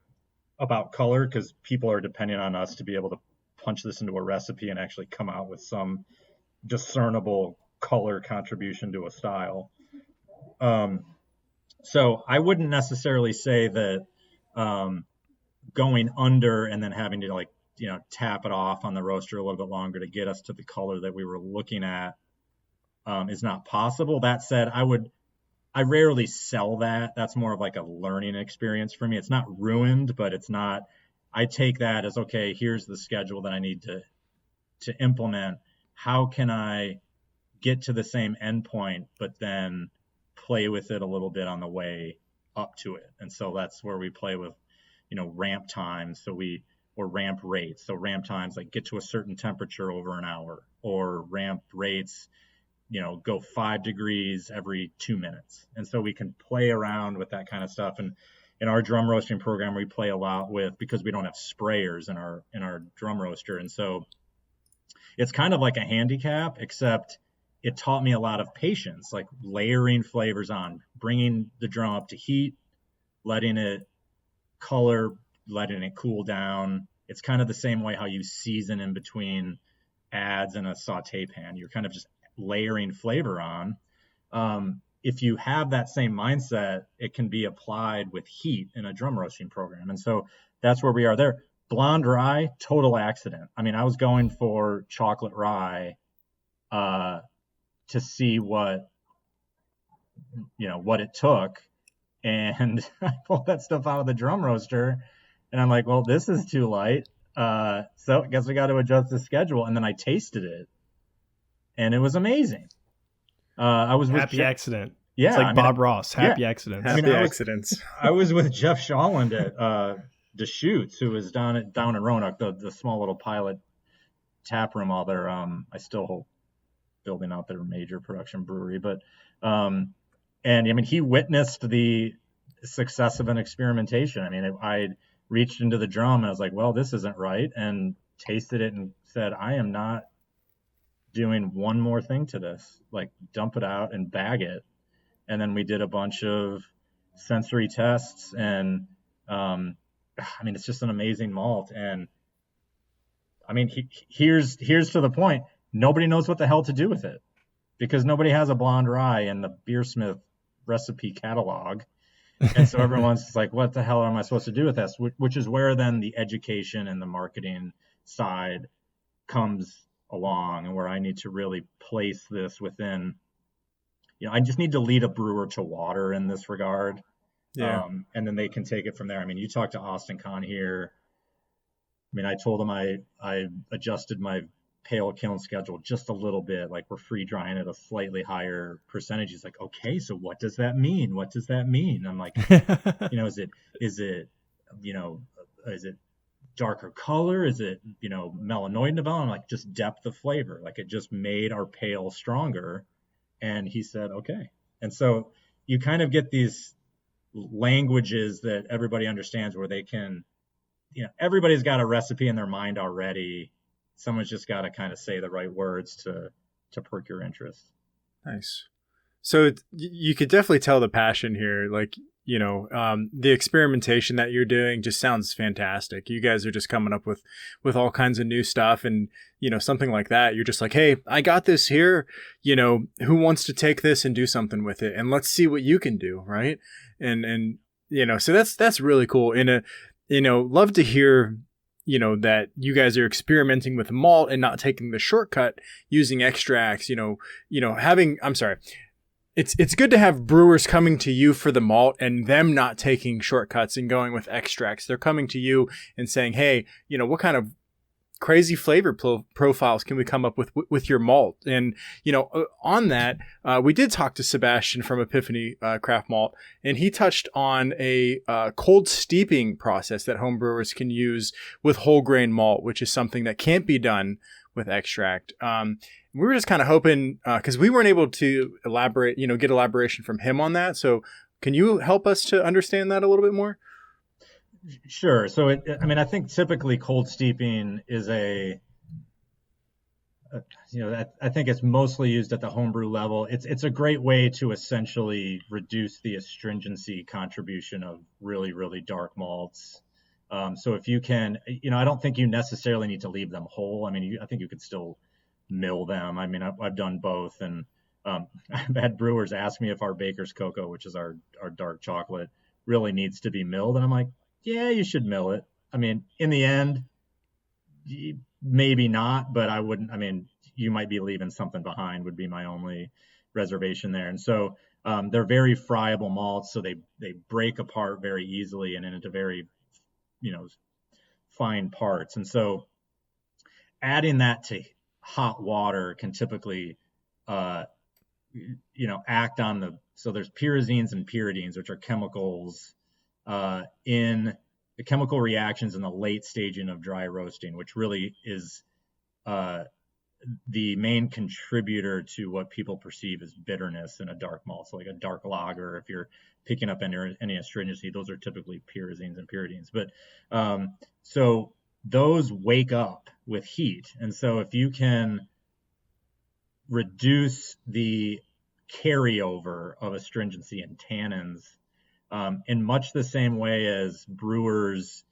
about color because people are depending on us to be able to punch this into a recipe and actually come out with some discernible color contribution to a style. So I wouldn't necessarily say that going under and then having to tap it off on the roaster a little bit longer to get us to the color that we were looking at is not possible. That said, I rarely sell that. That's more of like a learning experience for me. It's not ruined, but it's not. I take that as, okay, here's the schedule that I need to implement. How can I get to the same endpoint, but then play with it a little bit on the way up to it? And so that's where we play with, ramp time. So or ramp rates. So ramp times, like get to a certain temperature over an hour, or ramp rates, go 5 degrees every 2 minutes. And so we can play around with that kind of stuff. And in our drum roasting program, we play a lot with, because we don't have sprayers in our drum roaster. And so it's kind of like a handicap, except it taught me a lot of patience, like layering flavors on, bringing the drum up to heat, letting it color, letting it cool down. It's kind of the same way how you season in between adds in a saute pan. You're kind of just layering flavor on. If you have that same mindset, it can be applied with heat in a drum roasting program. And so that's where we are there. Blonde rye, total accident. I mean, I was going for chocolate rye to see what it took. And I pulled that stuff out of the drum roaster and I'm like, well, this is too light. So I guess we got to adjust the schedule. And then I tasted it and it was amazing. I was with happy accident. Yeah. It's like Bob Ross, happy accidents. Happy accidents. I was with Jeff Shawland at Deschutes, who is down in Roanoke, the small little pilot tap room all there. I still hope building out their major production brewery, but and I mean, he witnessed the success of an experimentation. I mean, I reached into the drum and I was like, well, this isn't right, and tasted it and said, I am not doing one more thing to this. Like, dump it out and bag it. And then we did a bunch of sensory tests, and I mean, it's just an amazing malt. And I mean, here's to the point. Nobody knows what the hell to do with it, because nobody has a blonde rye in the Beersmith recipe catalog. And so everyone's just like, what the hell am I supposed to do with this? Which is where then the education and the marketing side comes along, and where I need to really place this within, I just need to lead a brewer to water in this regard. Yeah. And then they can take it from there. I mean, you talk to Austin Kahn here. I mean, I told him I adjusted my pale kiln schedule just a little bit, like we're free drying at a slightly higher percentage. He's like, okay, so what does that mean? What does that mean? I'm like, is it darker color? Is it, melanoid development? I'm like, just depth of flavor. Like, it just made our pale stronger. And he said, okay. And so you kind of get these languages that everybody understands, where they can, everybody's got a recipe in their mind already. Someone's just got to kind of say the right words to perk your interest. Nice. So you could definitely tell the passion here. Like, the experimentation that you're doing just sounds fantastic. You guys are just coming up with all kinds of new stuff, and, something like that. You're just like, hey, I got this here. Who wants to take this and do something with it? And let's see what you can do. Right. And so that's really cool. And, love to hear, that you guys are experimenting with malt and not taking the shortcut using extracts, It's good to have brewers coming to you for the malt and them not taking shortcuts and going with extracts. They're coming to you and saying, hey, what kind of crazy flavor profiles can we come up with your malt? And, on that, we did talk to Sebastian from Epiphany Craft Malt, and he touched on a cold steeping process that home brewers can use with whole grain malt, which is something that can't be done with extract. We were just kind of hoping, because we weren't able to elaborate, get elaboration from him on that. So can you help us to understand that a little bit more? Sure. So, I think typically cold steeping is I think it's mostly used at the homebrew level. It's a great way to essentially reduce the astringency contribution of really, really dark malts. So if you can, I don't think you necessarily need to leave them whole. I mean, I think you could still mill them. I mean, I've done both, and I've had brewers ask me if our baker's cocoa, which is our dark chocolate, really needs to be milled, and I'm like, yeah, you should mill it. I mean, in the end, maybe not, but I wouldn't. I mean, you might be leaving something behind, would be my only reservation there. And so they're very friable malts, so they break apart very easily and into very fine parts. And so adding that to hot water can typically act on so there's pyrazines and pyridines, which are chemicals in the chemical reactions in the late staging of dry roasting, which really is the main contributor to what people perceive as bitterness in a dark malt. So like a dark lager, if you're picking up any astringency, those are typically pyrazines and pyridines. But so those wake up with heat. And so if you can reduce the carryover of astringency and tannins in much the same way as brewers,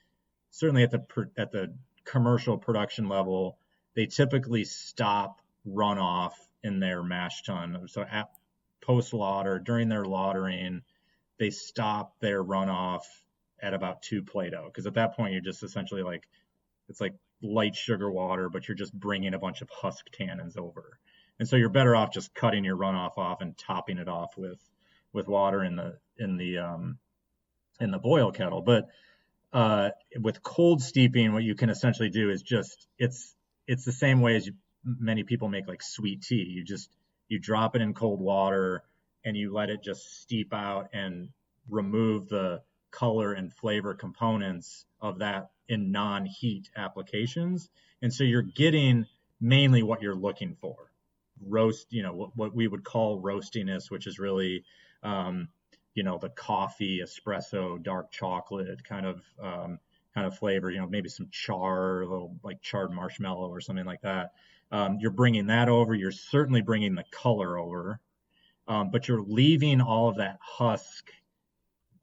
certainly at the commercial production level, they typically stop runoff in their mash tun. So at post-lauter, during their lautering, they stop their runoff at about 2 Plato, because at that point you're just essentially like, it's like light sugar water, but you're just bringing a bunch of husk tannins over. And so you're better off just cutting your runoff off and topping it off with water in the boil kettle. But with cold steeping, what you can essentially do is just it's the same way as many people make like sweet tea. You drop it in cold water and you let it just steep out and remove the color and flavor components of that in non-heat applications. And so you're getting mainly what you're looking for. Roast, what we would call roastiness, which is really, the coffee, espresso, dark chocolate kind of flavor, maybe some char, a little like charred marshmallow or something like that. You're bringing that over. You're certainly bringing the color over, but you're leaving all of that husk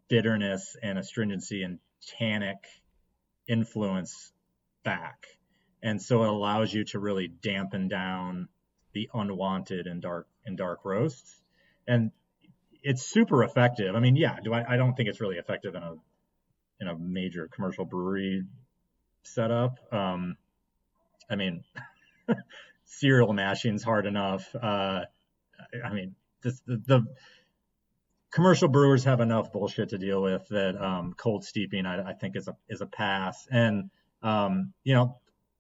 bitterness and astringency and tannic influence back. And so it allows you to really dampen down the unwanted in dark roasts. And it's super effective. I mean, I don't think it's really effective in a major commercial brewery setup. I mean, cereal mashing's hard enough. The commercial brewers have enough bullshit to deal with that cold steeping, I think, is a pass. And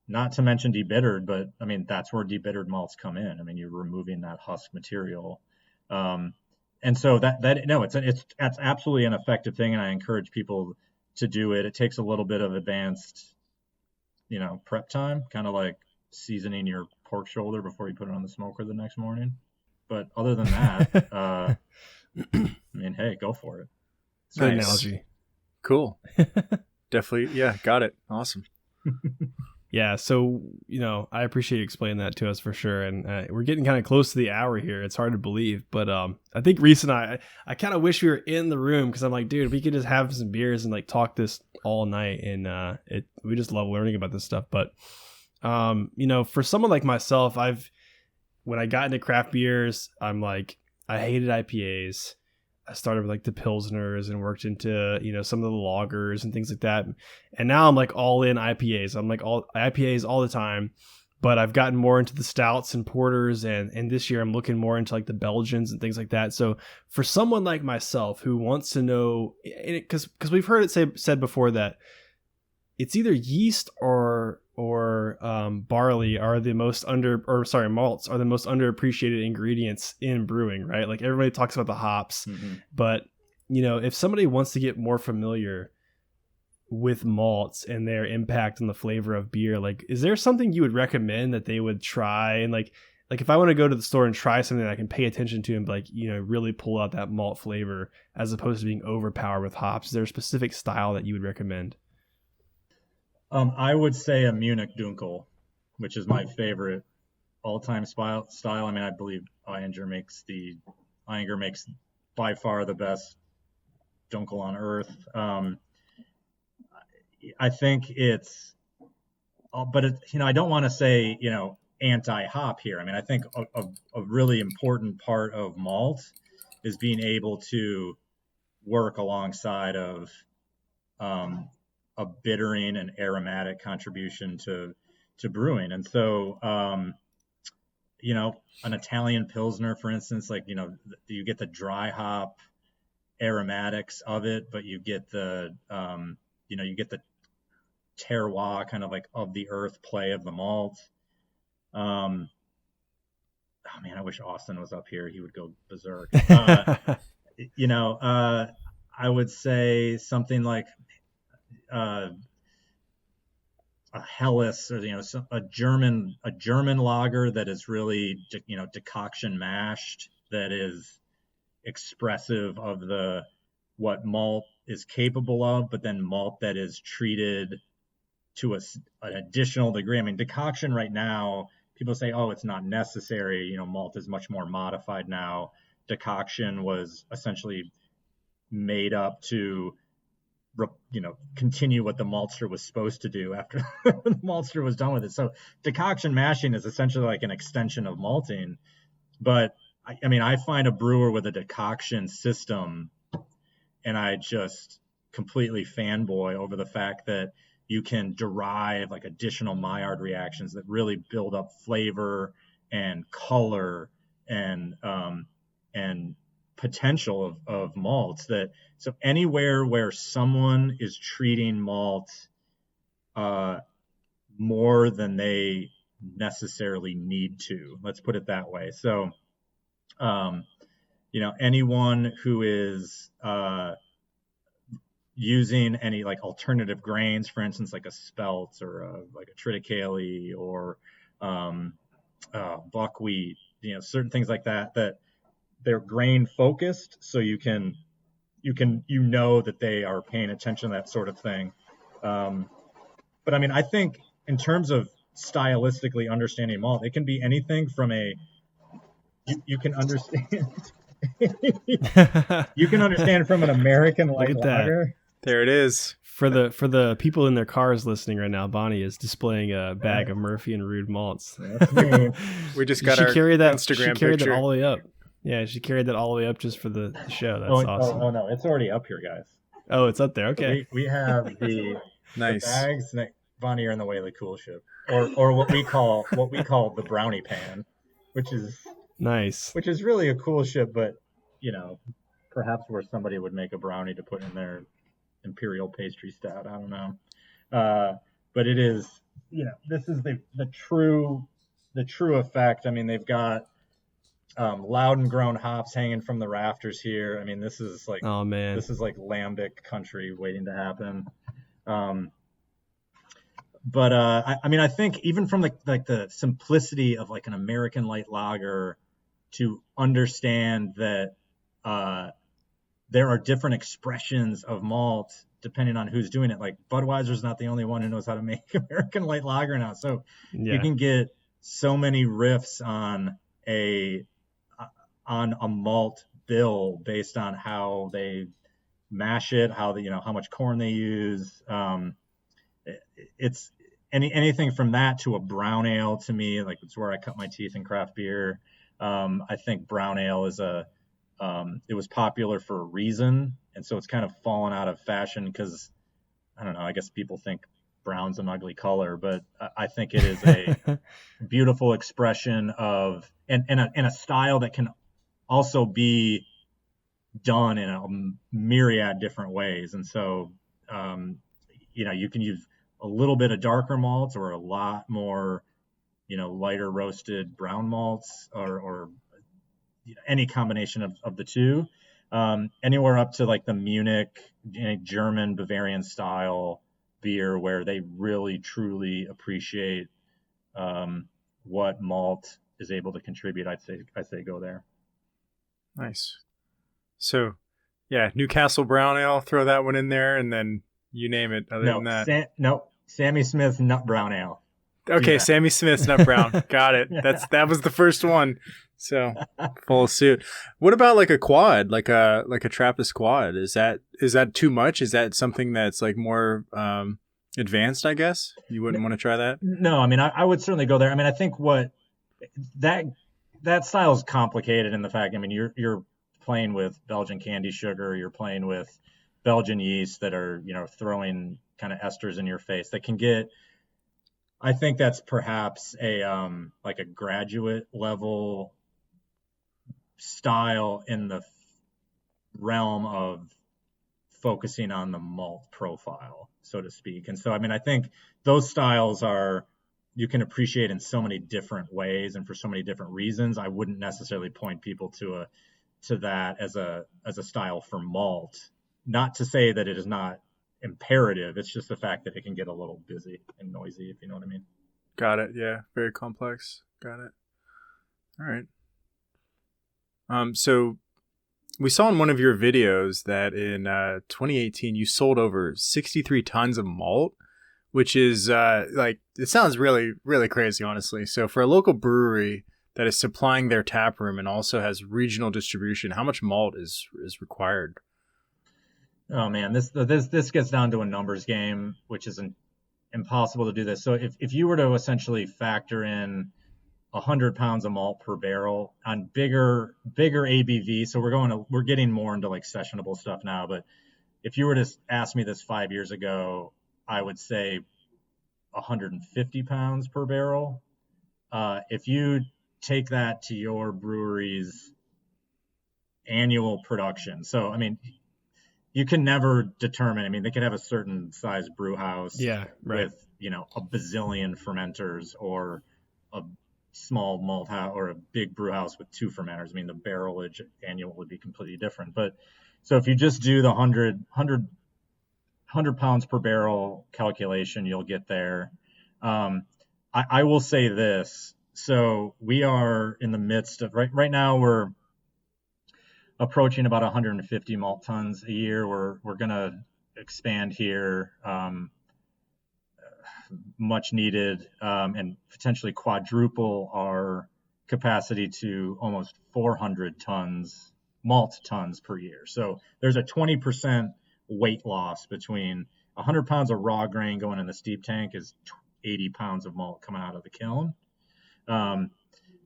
not to mention debittered, but I mean that's where debittered malts come in. I mean, you're removing that husk material. And so it's absolutely an effective thing, and I encourage people to do it. It takes a little bit of advanced, prep time, kind of like seasoning your pork shoulder before you put it on the smoker the next morning. But other than that, I mean, hey, go for it. Good analogy. Cool. Definitely. Yeah, got it. Awesome. Yeah, so, I appreciate you explaining that to us for sure. And we're getting kind of close to the hour here. It's hard to believe. But I think Reese and I kind of wish we were in the room, because I'm like, dude, we could just have some beers and like talk this all night. And we just love learning about this stuff. But, for someone like myself, when I got into craft beers, I'm like, I hated IPAs. I started with like the Pilsners and worked into, some of the lagers and things like that. And now I'm like all in IPAs. I'm like all IPAs all the time, but I've gotten more into the stouts and porters. And this year I'm looking more into like the Belgians and things like that. So for someone like myself who wants to know, because we've heard it said before that it's either yeast or barley are the most malts are the most underappreciated ingredients in brewing, right? Like everybody talks about the hops, but if somebody wants to get more familiar with malts and their impact on the flavor of beer, like, is there something you would recommend that they would try? And like if I want to go to the store and try something that I can pay attention to and like, really pull out that malt flavor as opposed to being overpowered with hops, is there a specific style that you would recommend? I would say a Munich Dunkel, which is my favorite all-time style. I mean, I believe Eyinger makes by far the best Dunkel on earth. I think I don't want to say, anti-hop here. I mean, I think a really important part of malt is being able to work alongside of a bittering and aromatic contribution to brewing. And so, an Italian Pilsner, for instance, like, you get the dry hop aromatics of it, but you get the terroir kind of like of the earth play of the malt. Oh man, I wish Austin was up here. He would go berserk. I would say something like, a Helles, or a German lager that is really decoction mashed, that is expressive of what malt is capable of, but then malt that is treated to an additional degree. I mean, decoction right now, people say, oh, it's not necessary. Malt is much more modified now. Decoction was essentially made up to continue what the Maltster was supposed to do after the Maltster was done with it. So decoction mashing is essentially like an extension of malting. But I find a brewer with a decoction system, and I just completely fanboy over the fact that you can derive like additional Maillard reactions that really build up flavor and color and potential of malts. So anywhere where someone is treating malt more than they necessarily need to, let's put it that way. So anyone who is using any like alternative grains, for instance, like a spelt or like a triticale or buckwheat, certain things like that they're grain focused, so you know that they are paying attention to that sort of thing. But I think in terms of stylistically understanding malt, it can be anything from you can understand you can understand from an American light lager. There it is. For the people in their cars listening right now, Bonnie is displaying a bag of Murphy and Rude malts. That's me. We just got our Instagram She carried picture. that all the way up. Yeah, she carried that all the way up just for the show. That's awesome. Oh no, it's already up here, guys. Oh, it's up there. Okay. We have the nice the bags. Bonnie, you're in the way of the cool ship, or what we call the brownie pan, which is nice. Which is really a cool ship, but perhaps where somebody would make a brownie to put in their imperial pastry stout. I don't know, but it is. This is the true effect. They've got Loudon grown hops hanging from the rafters here. This is like, oh man, this is like lambic country waiting to happen. But I think even from the simplicity of like an American light lager, to understand that there are different expressions of malt depending on who's doing it. Like Budweiser's not the only one who knows how to make American light lager now. So you can get so many riffs on a malt bill based on how they mash it, how much corn they use. It's anything from that to a brown ale. To me, like, it's where I cut my teeth in craft beer. I think brown ale is it was popular for a reason, and so it's kind of fallen out of fashion because, I don't know, I guess people think brown's an ugly color, but I think it is a beautiful expression of and a style that can also be done in a myriad different ways. And so you can use a little bit of darker malts or a lot more lighter roasted brown malts, or any combination of the two, anywhere up to like the Munich German Bavarian style beer, where they really truly appreciate what malt is able to contribute. I'd say go there. Nice. So yeah, Newcastle brown ale, throw that one in there, and then you name it. Other than that, Sammy Smith's nut brown ale. Okay, Sammy Smith's nut brown. Got it. That was the first one. So full suit. What about like a quad, like a Trappist quad? Is that too much? Is that something that's like more advanced? I guess you wouldn't want to try that. No, I would certainly go there. I think what that style is complicated in the fact. You're playing with Belgian candy sugar. You're playing with Belgian yeast that are throwing kind of esters in your face that can get. I think that's perhaps a like a graduate level style in the realm of focusing on the malt profile, so to speak. And so, I think those styles you can appreciate in so many different ways and for so many different reasons. I wouldn't necessarily point people to that as a style for malt. Not to say that it is not imperative. It's just the fact that it can get a little busy and noisy, if you know what I mean. Got it. Yeah. Very complex. Got it. All right. So we saw in one of your videos that in 2018 you sold over 63 tons of malt, which is like, it sounds really, really crazy, honestly. So for a local brewery that is supplying their tap room and also has regional distribution, how much malt is required? Oh man, this gets down to a numbers game, which is impossible to do this. So if you were to essentially factor in 100 pounds of malt per barrel on bigger ABV, so we're getting more into like sessionable stuff now, but if you were to ask me this 5 years ago, I would say 150 pounds per barrel. If you take that to your brewery's annual production, so I mean, you can never determine. I mean, they could have a certain size brew house with, a bazillion fermenters, or a small malt house, or a big brew house with 2 fermenters. I mean, the barrelage annual would be completely different. But so if you just do the 100 pounds per barrel calculation, you'll get there. I will say this. So we are in the midst of, right now we're approaching about 150 malt tons a year. We're going to expand here, much needed, and potentially quadruple our capacity to almost 400 malt tons per year. So there's a 20% weight loss between 100 pounds of raw grain going in the steep tank is 80 pounds of malt coming out of the kiln.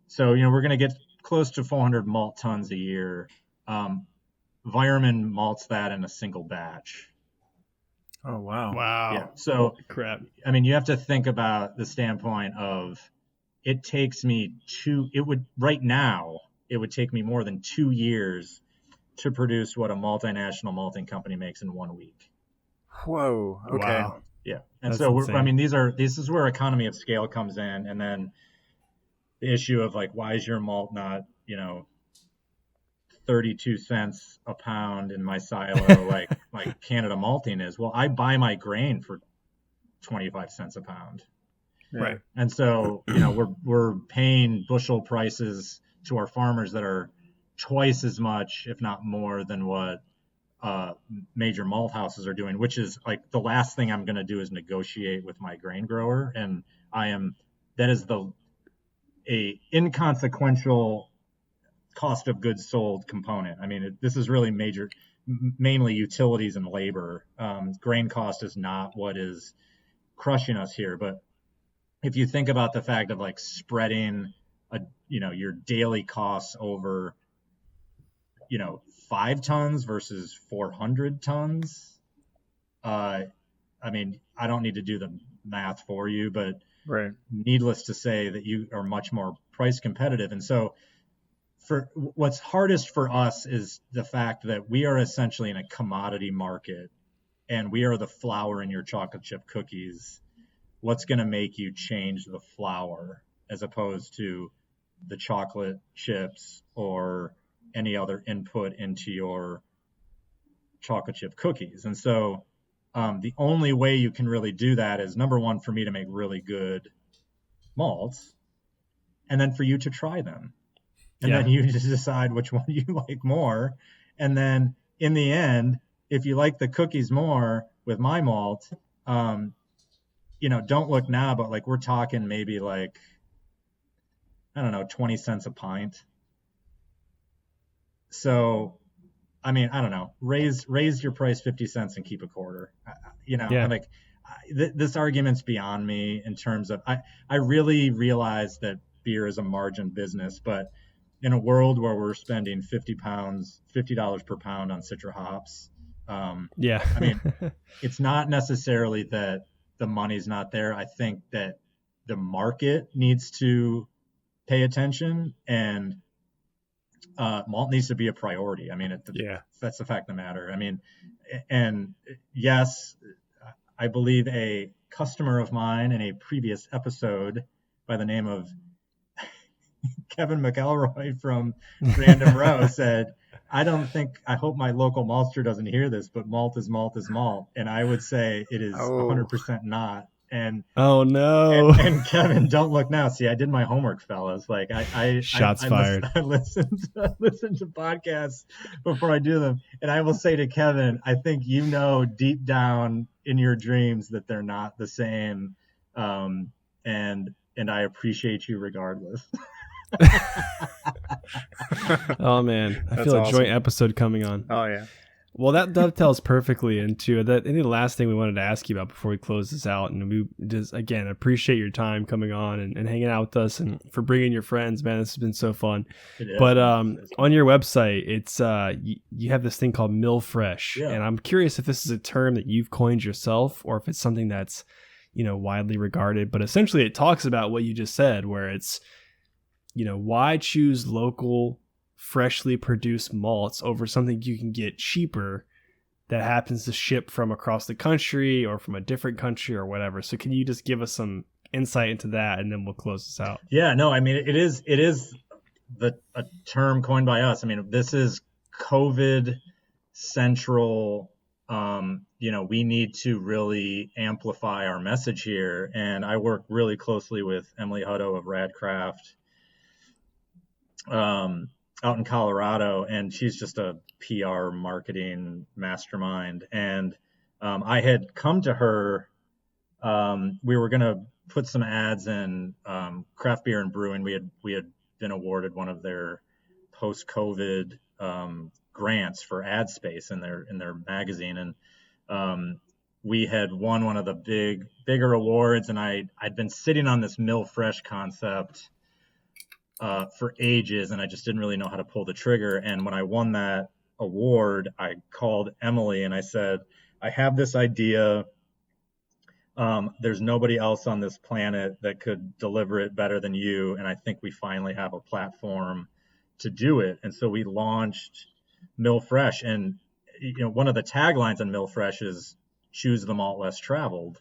So, we're going to get close to 400 malt tons a year. Vireman malts that in a single batch. Oh, wow. Yeah. So, crap. I mean, you have to think about the standpoint of, it takes me right now, it would take me more than 2 years to produce what a multinational malting company makes in 1 week. Whoa. Okay. Wow. Yeah. And That's so, insane. this is where economy of scale comes in. And then the issue of like, why is your malt not, 32 cents a pound in my silo like Canada Malting is? Well, I buy my grain for 25 cents a pound. Yeah. Right. And so, we're paying bushel prices to our farmers that are twice as much, if not more, than what major malt houses are doing, which is like the last thing I'm going to do is negotiate with my grain grower. And that is a inconsequential cost of goods sold component. I mean, this is really mainly utilities and labor. Grain cost is not what is crushing us here. But if you think about the fact of like spreading your daily costs over 5 tons versus 400 tons, I mean, I don't need to do the math for you, but right. Needless to say that you are much more price competitive. And so for what's hardest for us is the fact that we are essentially in a commodity market, and we are the flour in your chocolate chip cookies. What's going to make you change the flour as opposed to the chocolate chips or any other input into your chocolate chip cookies? And so the only way you can really do that is, number one, for me to make really good malts, and then for you to try them. And then you just decide which one you like more. And then in the end, if you like the cookies more with my malt, don't look now, but like we're talking maybe like, I don't know, 20 cents a pint. So, I mean, I don't know, raise your price 50 cents and keep a quarter. Like this argument's beyond me in terms of, I really realize that beer is a margin business, but in a world where we're spending $50 per pound on Citra hops, I mean, it's not necessarily that the money's not there. I think that the market needs to pay attention, and malt needs to be a priority. I mean, that's the fact of the matter. I mean, and yes, I believe a customer of mine in a previous episode by the name of Kevin McElroy from Random Row said, I hope my local maltster doesn't hear this, but malt is malt is malt. And I would say it is Oh, 100% not. And Oh no. and Kevin, don't look now. See, I did my homework, fellas. Like Shots fired. I listen to podcasts before I do them, and I will say to Kevin, I think you know deep down in your dreams that they're not the same, and I appreciate you regardless. Oh man, I That's feel a awesome. joint episode coming on. Oh yeah. Well, that dovetails perfectly into that. Any last thing we wanted to ask you about before we close this out, and we just again appreciate your time coming on and hanging out with us, and for bringing your friends, man. This has been so fun. But on your website, it's you have this thing called Mill Fresh, and I'm curious if this is a term that you've coined yourself, or if it's something that's widely regarded. But essentially, it talks about what you just said, where it's why choose local, freshly produced malts over something you can get cheaper that happens to ship from across the country or from a different country or whatever. So can you just give us some insight into that, and then we'll close this out? Yeah, no, I mean, it is a term coined by us. I mean, this is COVID central. We need to really amplify our message here. And I work really closely with Emily Hutto of Radcraft, out in Colorado, and she's just a PR marketing mastermind. And I had come to her. We were going to put some ads in Craft Beer and Brewing. We had been awarded one of their post-COVID grants for ad space in their magazine, and we had won one of the bigger awards. And I'd been sitting on this Mill Fresh concept for ages, and I just didn't really know how to pull the trigger. And when I won that award, I called Emily and I said, I have this idea. There's nobody else on this planet that could deliver it better than you, and I think we finally have a platform to do it. And so we launched Mill Fresh, and one of the taglines on Mill Fresh is choose the malt less traveled,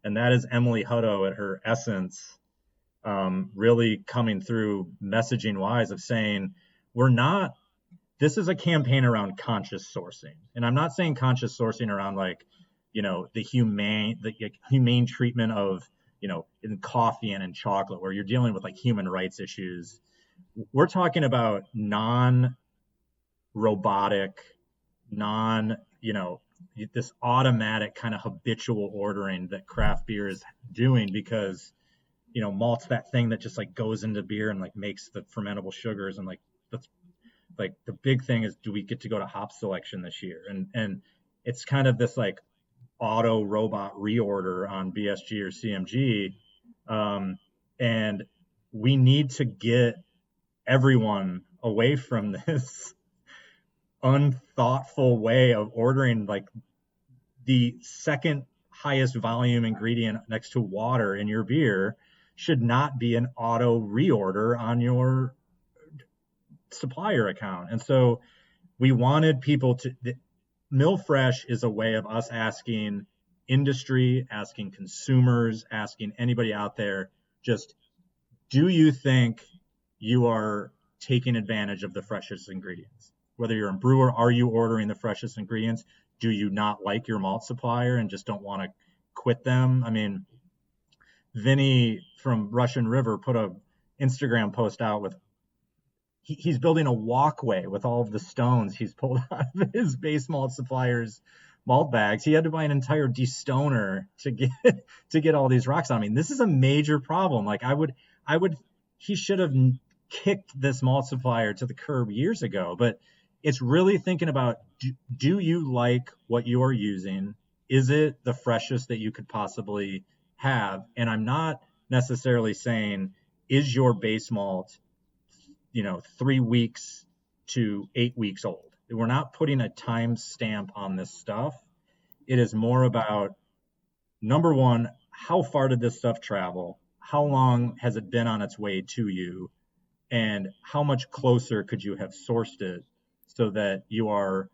and that is Emily Hutto at her essence. Really coming through messaging wise of saying, this is a campaign around conscious sourcing. And I'm not saying conscious sourcing around the humane treatment of, in coffee and in chocolate, where you're dealing with human rights issues. We're talking about non-robotic, this automatic kind of habitual ordering that craft beer is doing, because malt's that thing that just goes into beer and makes the fermentable sugars. And that's the big thing is, do we get to go to hop selection this year? And it's kind of this auto robot reorder on BSG or CMG. And we need to get everyone away from this unthoughtful way of ordering. The second highest volume ingredient next to water in your beer should not be an auto reorder on your supplier account. And so we wanted people to, Mill Fresh is a way of us asking industry, asking consumers, asking anybody out there, just, do you think you are taking advantage of the freshest ingredients? Whether you're a brewer, are you ordering the freshest ingredients? Do you not like your malt supplier and just don't want to quit them? I mean, Vinny from Russian River put a Instagram post out with, he's building a walkway with all of the stones he's pulled out of his base malt supplier's malt bags. He had to buy an entire destoner to get all these rocks on. I mean, this is a major problem. He should have kicked this malt supplier to the curb years ago. But it's really thinking about, do you like what you are using? Is it the freshest that you could possibly have? And I'm not necessarily saying, is your base malt 3 weeks to 8 weeks old? We're not putting a time stamp on this stuff. It is more about, number one, how far did this stuff travel? How long has it been on its way to you? And how much closer could you have sourced it so that you are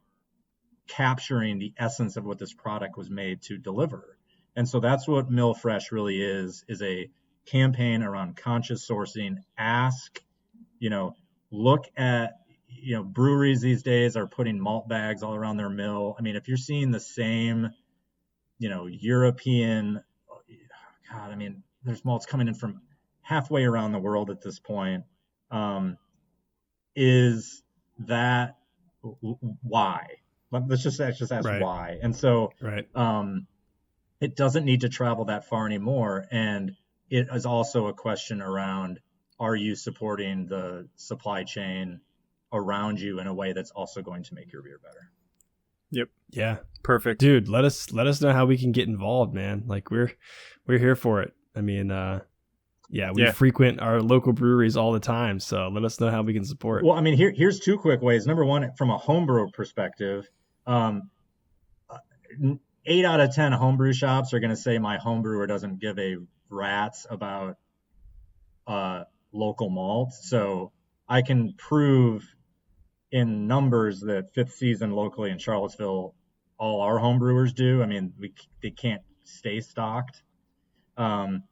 capturing the essence of what this product was made to deliver? And so that's what Mill Fresh really is a campaign around conscious sourcing. Look at, breweries these days are putting malt bags all around their mill. I mean, if you're seeing the same, European, God, I mean, there's malts coming in from halfway around the world at this point. Is that why? Let's just ask Right. why. And so, Right. it doesn't need to travel that far anymore. And it is also a question around, are you supporting the supply chain around you in a way that's also going to make your beer better? Yep. Yeah. Perfect. Dude, let us know how we can get involved, man. Like we're here for it. I mean, we frequent our local breweries all the time, so let us know how we can support. Well, I mean, here's two quick ways. Number one, from a homebrew perspective, 8 out of 10 homebrew shops are going to say my homebrewer doesn't give a rat's about local malt. So I can prove in numbers that fifth season locally in Charlottesville, all our homebrewers do. I mean, they can't stay stocked. And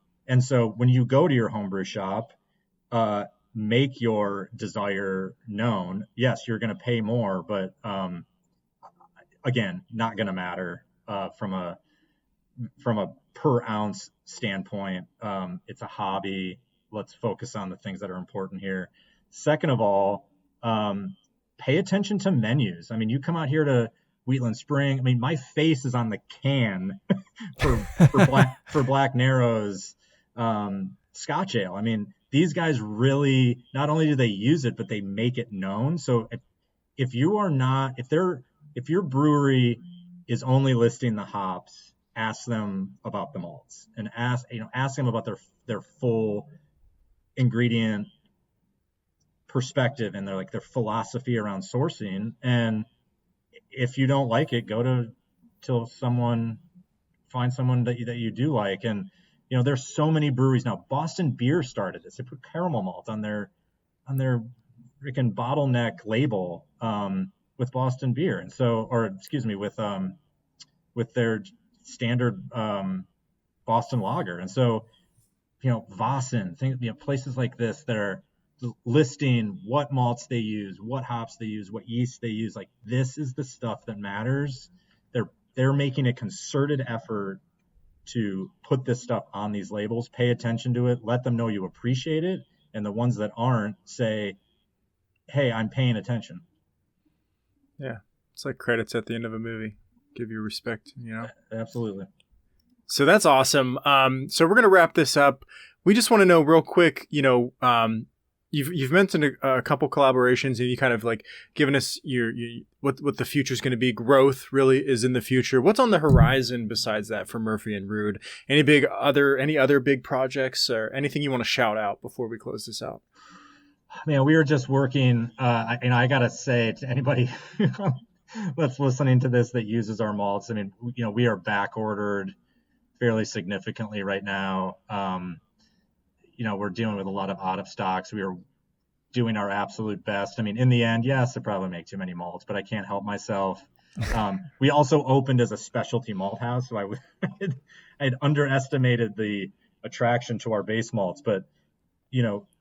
so when you go to your homebrew shop, make your desire known. Yes, you're going to pay more, but again, not going to matter from a per ounce standpoint. It's a hobby. Let's focus on the things that are important here. Second of all, pay attention to menus. I mean, you come out here to Wheatland Spring. I mean, my face is on the can for Black Narrow's Scotch Ale. I mean, these guys really, not only do they use it, but they make it known. So if your brewery is only listing the hops, ask them about the malts and ask them about their full ingredient perspective and their philosophy around sourcing. And if you don't like it, go find someone that you do like. And there's so many breweries now. Boston Beer started this. They put caramel malt on their freaking bottleneck label with Boston Beer, and so, with their standard Boston lager. And so, Vossen, places like this that are listing what malts they use, what hops they use, what yeast they use. Like, this is the stuff that matters. They're making a concerted effort to put this stuff on these labels. Pay attention to it. Let them know you appreciate it. And the ones that aren't, say, hey, I'm paying attention. Yeah. It's like credits at the end of a movie. Give you respect, Absolutely. So that's awesome. So we're going to wrap this up. We just want to know real quick, you've mentioned a couple collaborations, and you kind of given us what the future is going to be. Growth really is in the future. What's on the horizon besides that for Murphy and Rude? Any other big projects or anything you want to shout out before we close this out? Man, we were just working, and I got to say to anybody that's listening to this that uses our malts, I mean, we are back ordered fairly significantly right now. We're dealing with a lot of out of stocks. We are doing our absolute best. I mean, in the end, yes, I probably make too many malts, but I can't help myself. We also opened as a specialty malt house, so I had underestimated the attraction to our base malts. But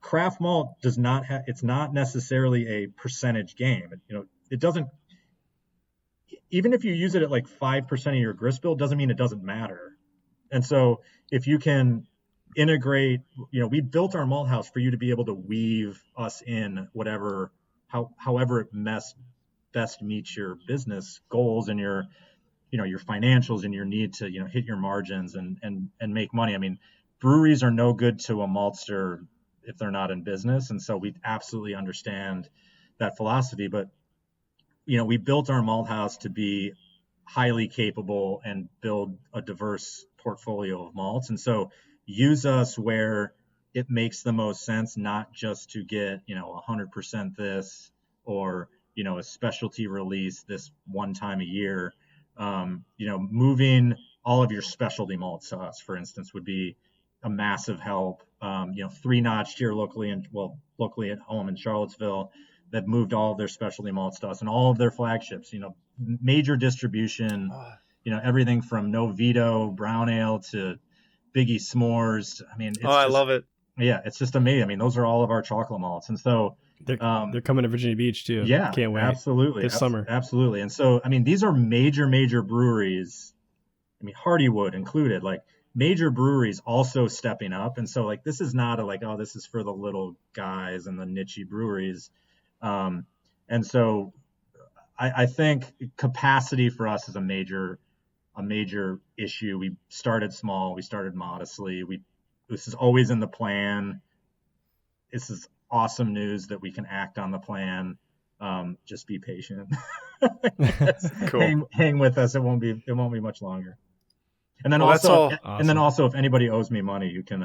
craft malt does not have. It's not necessarily a percentage game. It doesn't. Even if you use it at 5% of your grist bill, doesn't mean it doesn't matter. And so if you can integrate, we built our malt house for you to be able to weave us in however it best meets your business goals and your financials and your need to, hit your margins and make money. I mean, breweries are no good to a maltster if they're not in business. And so we absolutely understand that philosophy, but we built our malt house to be highly capable and build a diverse portfolio of malts. And so use us where it makes the most sense, not just to get, 100% this or, a specialty release this one time a year. Moving all of your specialty malts to us, for instance, would be a massive help. 3-Notch here locally at home in Charlottesville, that moved all of their specialty malts to us and all of their flagships, major distribution, everything from No Veto brown ale to Biggie S'mores. I mean, I love it. Yeah, it's just amazing. I mean, those are all of our chocolate malts. And so, They're coming to Virginia Beach too. Yeah, can't wait. Absolutely, this summer. Absolutely. And so, I mean, these are major breweries. I mean, Hardywood included, like major breweries also stepping up. And so, like, this is not a like, oh, this is for the little guys and the niche breweries. And so, I think capacity for us is a major issue. We started small. We started modestly. This is always in the plan. This is awesome news that we can act on the plan. Just be patient. Cool. Hang with us. It won't be much longer. And then Awesome. if anybody owes me money, you can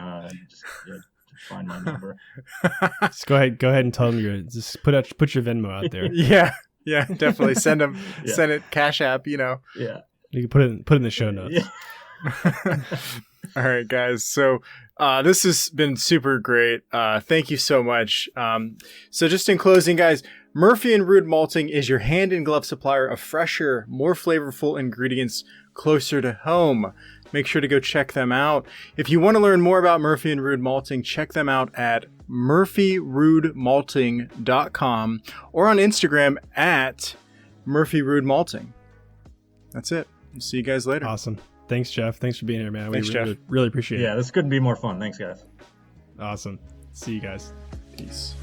just find my number. Just go ahead and tell them just put your Venmo out there. Yeah, definitely send them. Send it Cash App. Yeah, you can put it in the show notes. Yeah. All right, guys. So this has been super great. Thank you so much. So just in closing, guys, Murphy and Rude Malting is your hand in glove supplier of fresher, more flavorful ingredients closer to home. Make sure to go check them out. If you want to learn more about Murphy and Rude Malting, check them out at murphyrudemalting.com or on Instagram at Murphy Rude Malting. That's it. We'll see you guys later. Awesome. Thanks, Jeff. Thanks for being here, man. Thanks, Jeff. Really appreciate it. Yeah, this couldn't be more fun. Thanks, guys. Awesome. See you guys. Peace.